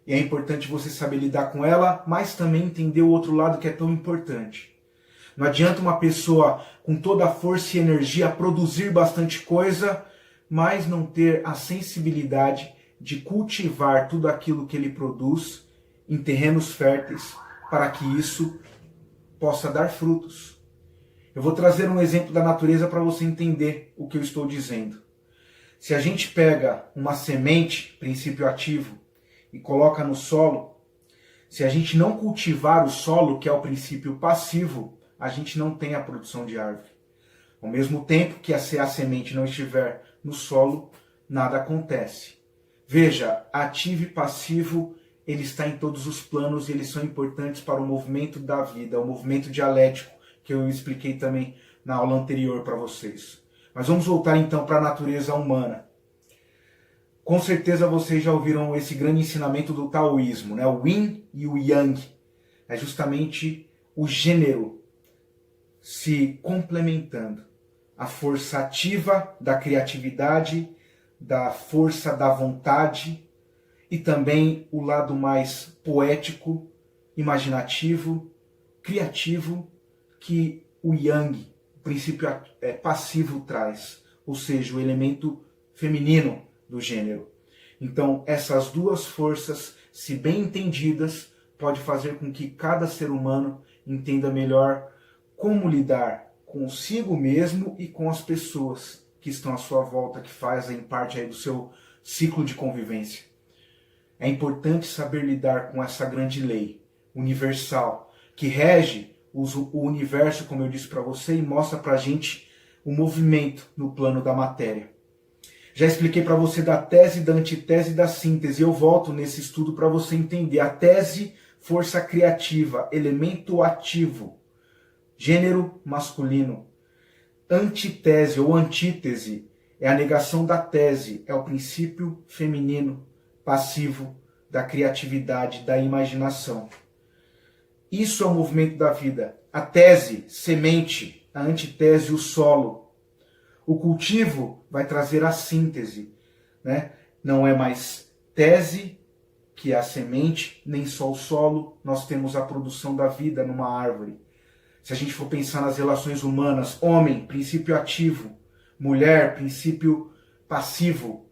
E é importante você saber lidar com ela, mas também entender o outro lado que é tão importante. Não adianta uma pessoa com toda a força e energia produzir bastante coisa, mas não ter a sensibilidade de cultivar tudo aquilo que ele produz em terrenos férteis para que isso possa dar frutos. Eu vou trazer um exemplo da natureza para você entender o que eu estou dizendo. Se a gente pega uma semente, princípio ativo, e coloca no solo, se a gente não cultivar o solo, que é o princípio passivo, a gente não tem a produção de árvore. Ao mesmo tempo que se a semente não estiver no solo, nada acontece. Veja, ativo e passivo, ele está em todos os planos e eles são importantes para o movimento da vida, o movimento dialético, que eu expliquei também na aula anterior para vocês. Mas vamos voltar então para a natureza humana. Com certeza vocês já ouviram esse grande ensinamento do taoísmo, né? O yin e o yang. É justamente o gênero se complementando. A força ativa da criatividade, da força da vontade e também o lado mais poético, imaginativo, criativo que o yang, o princípio passivo, traz. Ou seja, o elemento feminino do gênero. Então, essas duas forças, se bem entendidas, pode fazer com que cada ser humano entenda melhor como lidar consigo mesmo e com as pessoas que estão à sua volta, que fazem parte aí do seu ciclo de convivência. É importante saber lidar com essa grande lei universal, que rege o universo, como eu disse para você, e mostra para a gente o movimento no plano da matéria. Já expliquei para você da tese, da antitese e da síntese. Eu volto nesse estudo para você entender. A tese, força criativa, elemento ativo, gênero masculino. Antitese ou antítese é a negação da tese, é o princípio feminino, passivo, da criatividade, da imaginação. Isso é o movimento da vida. A tese, semente, a antitese, o solo. O cultivo vai trazer a síntese, né? Não é mais tese que é a semente, nem só o solo, nós temos a produção da vida numa árvore. Se a gente for pensar nas relações humanas, homem, princípio ativo, mulher, princípio passivo,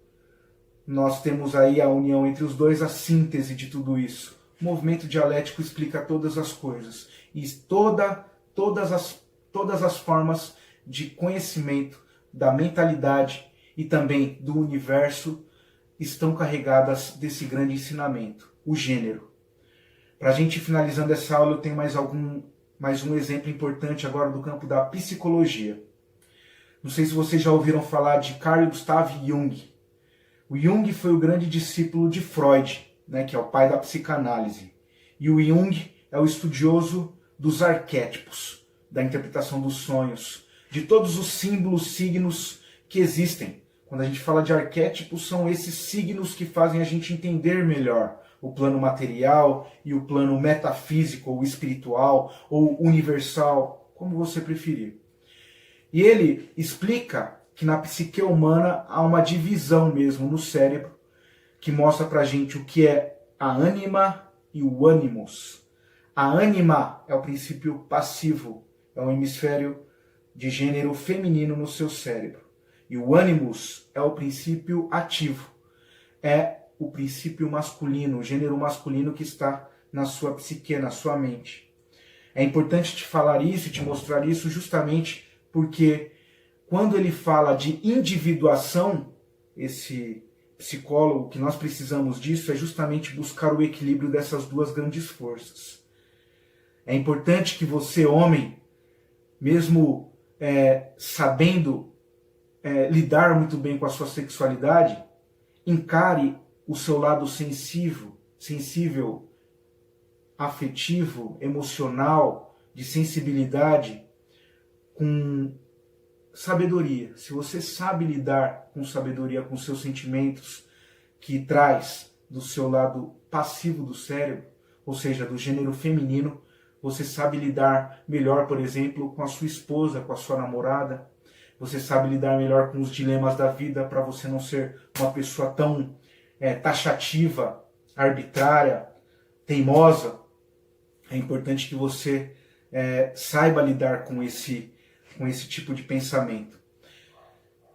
nós temos aí a união entre os dois, a síntese de tudo isso. O movimento dialético explica todas as coisas e todas as formas de conhecimento da mentalidade e também do universo estão carregadas desse grande ensinamento, o gênero. Para a gente ir finalizando essa aula, eu tenho mais um exemplo importante agora do campo da psicologia. Não sei se vocês já ouviram falar de Carl Gustav Jung. O Jung foi o grande discípulo de Freud, né, que é o pai da psicanálise. E o Jung é o estudioso dos arquétipos, da interpretação dos sonhos, de todos os símbolos, signos que existem. Quando a gente fala de arquétipos, são esses signos que fazem a gente entender melhor o plano material e o plano metafísico, ou espiritual, ou universal, como você preferir. E ele explica que na psique humana há uma divisão mesmo no cérebro, que mostra pra gente o que é a ânima e o ânimos. A ânima é o princípio passivo, é um hemisfério de gênero feminino no seu cérebro. E o ânimos é o princípio ativo, é o princípio masculino, o gênero masculino que está na sua psique, na sua mente. É importante te falar isso e te mostrar isso justamente porque quando ele fala de individuação, esse psicólogo, que nós precisamos disso é justamente buscar o equilíbrio dessas duas grandes forças. É importante que você, homem, mesmo sabendo lidar muito bem com a sua sexualidade, encare o seu lado sensível, afetivo, emocional, de sensibilidade, com sabedoria. Se você sabe lidar com sabedoria com seus sentimentos, que traz do seu lado passivo do cérebro, ou seja, do gênero feminino, você sabe lidar melhor, por exemplo, com a sua esposa, com a sua namorada. Você sabe lidar melhor com os dilemas da vida para você não ser uma pessoa tão taxativa, arbitrária, teimosa. É importante que você saiba lidar com esse tipo de pensamento.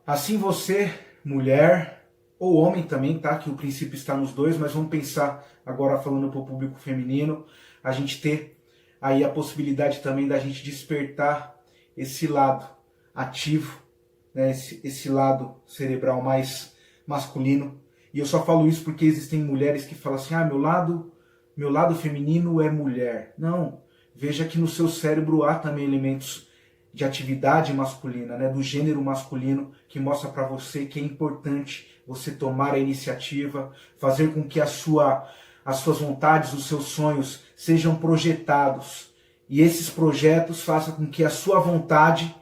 Assim você, mulher ou homem também, tá? Que o princípio está nos dois, mas vamos pensar agora falando para o público feminino, a gente ter aí a possibilidade também da gente despertar esse lado ativo, né? Esse lado cerebral mais masculino. E eu só falo isso porque existem mulheres que falam assim, meu lado feminino é mulher. Não, veja que no seu cérebro há também elementos de atividade masculina, né, do gênero masculino, que mostra para você que é importante você tomar a iniciativa, fazer com que as suas vontades, os seus sonhos sejam projetados. E esses projetos façam com que a sua vontade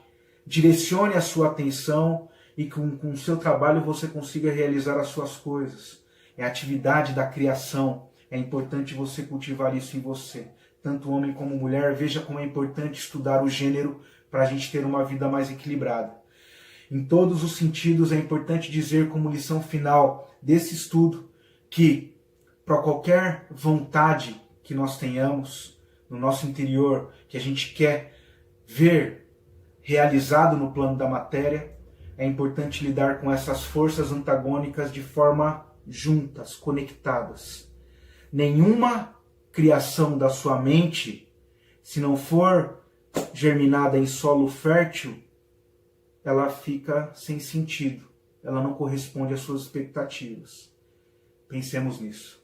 direcione a sua atenção e com o seu trabalho você consiga realizar as suas coisas. É a atividade da criação. É importante você cultivar isso em você. Tanto homem como mulher, veja como é importante estudar o gênero para a gente ter uma vida mais equilibrada. Em todos os sentidos, é importante dizer como lição final desse estudo que, para qualquer vontade que nós tenhamos no nosso interior, que a gente quer ver realizado no plano da matéria, é importante lidar com essas forças antagônicas de forma juntas, conectadas. Nenhuma criação da sua mente, se não for germinada em solo fértil, ela fica sem sentido. Ela não corresponde às suas expectativas. Pensemos nisso.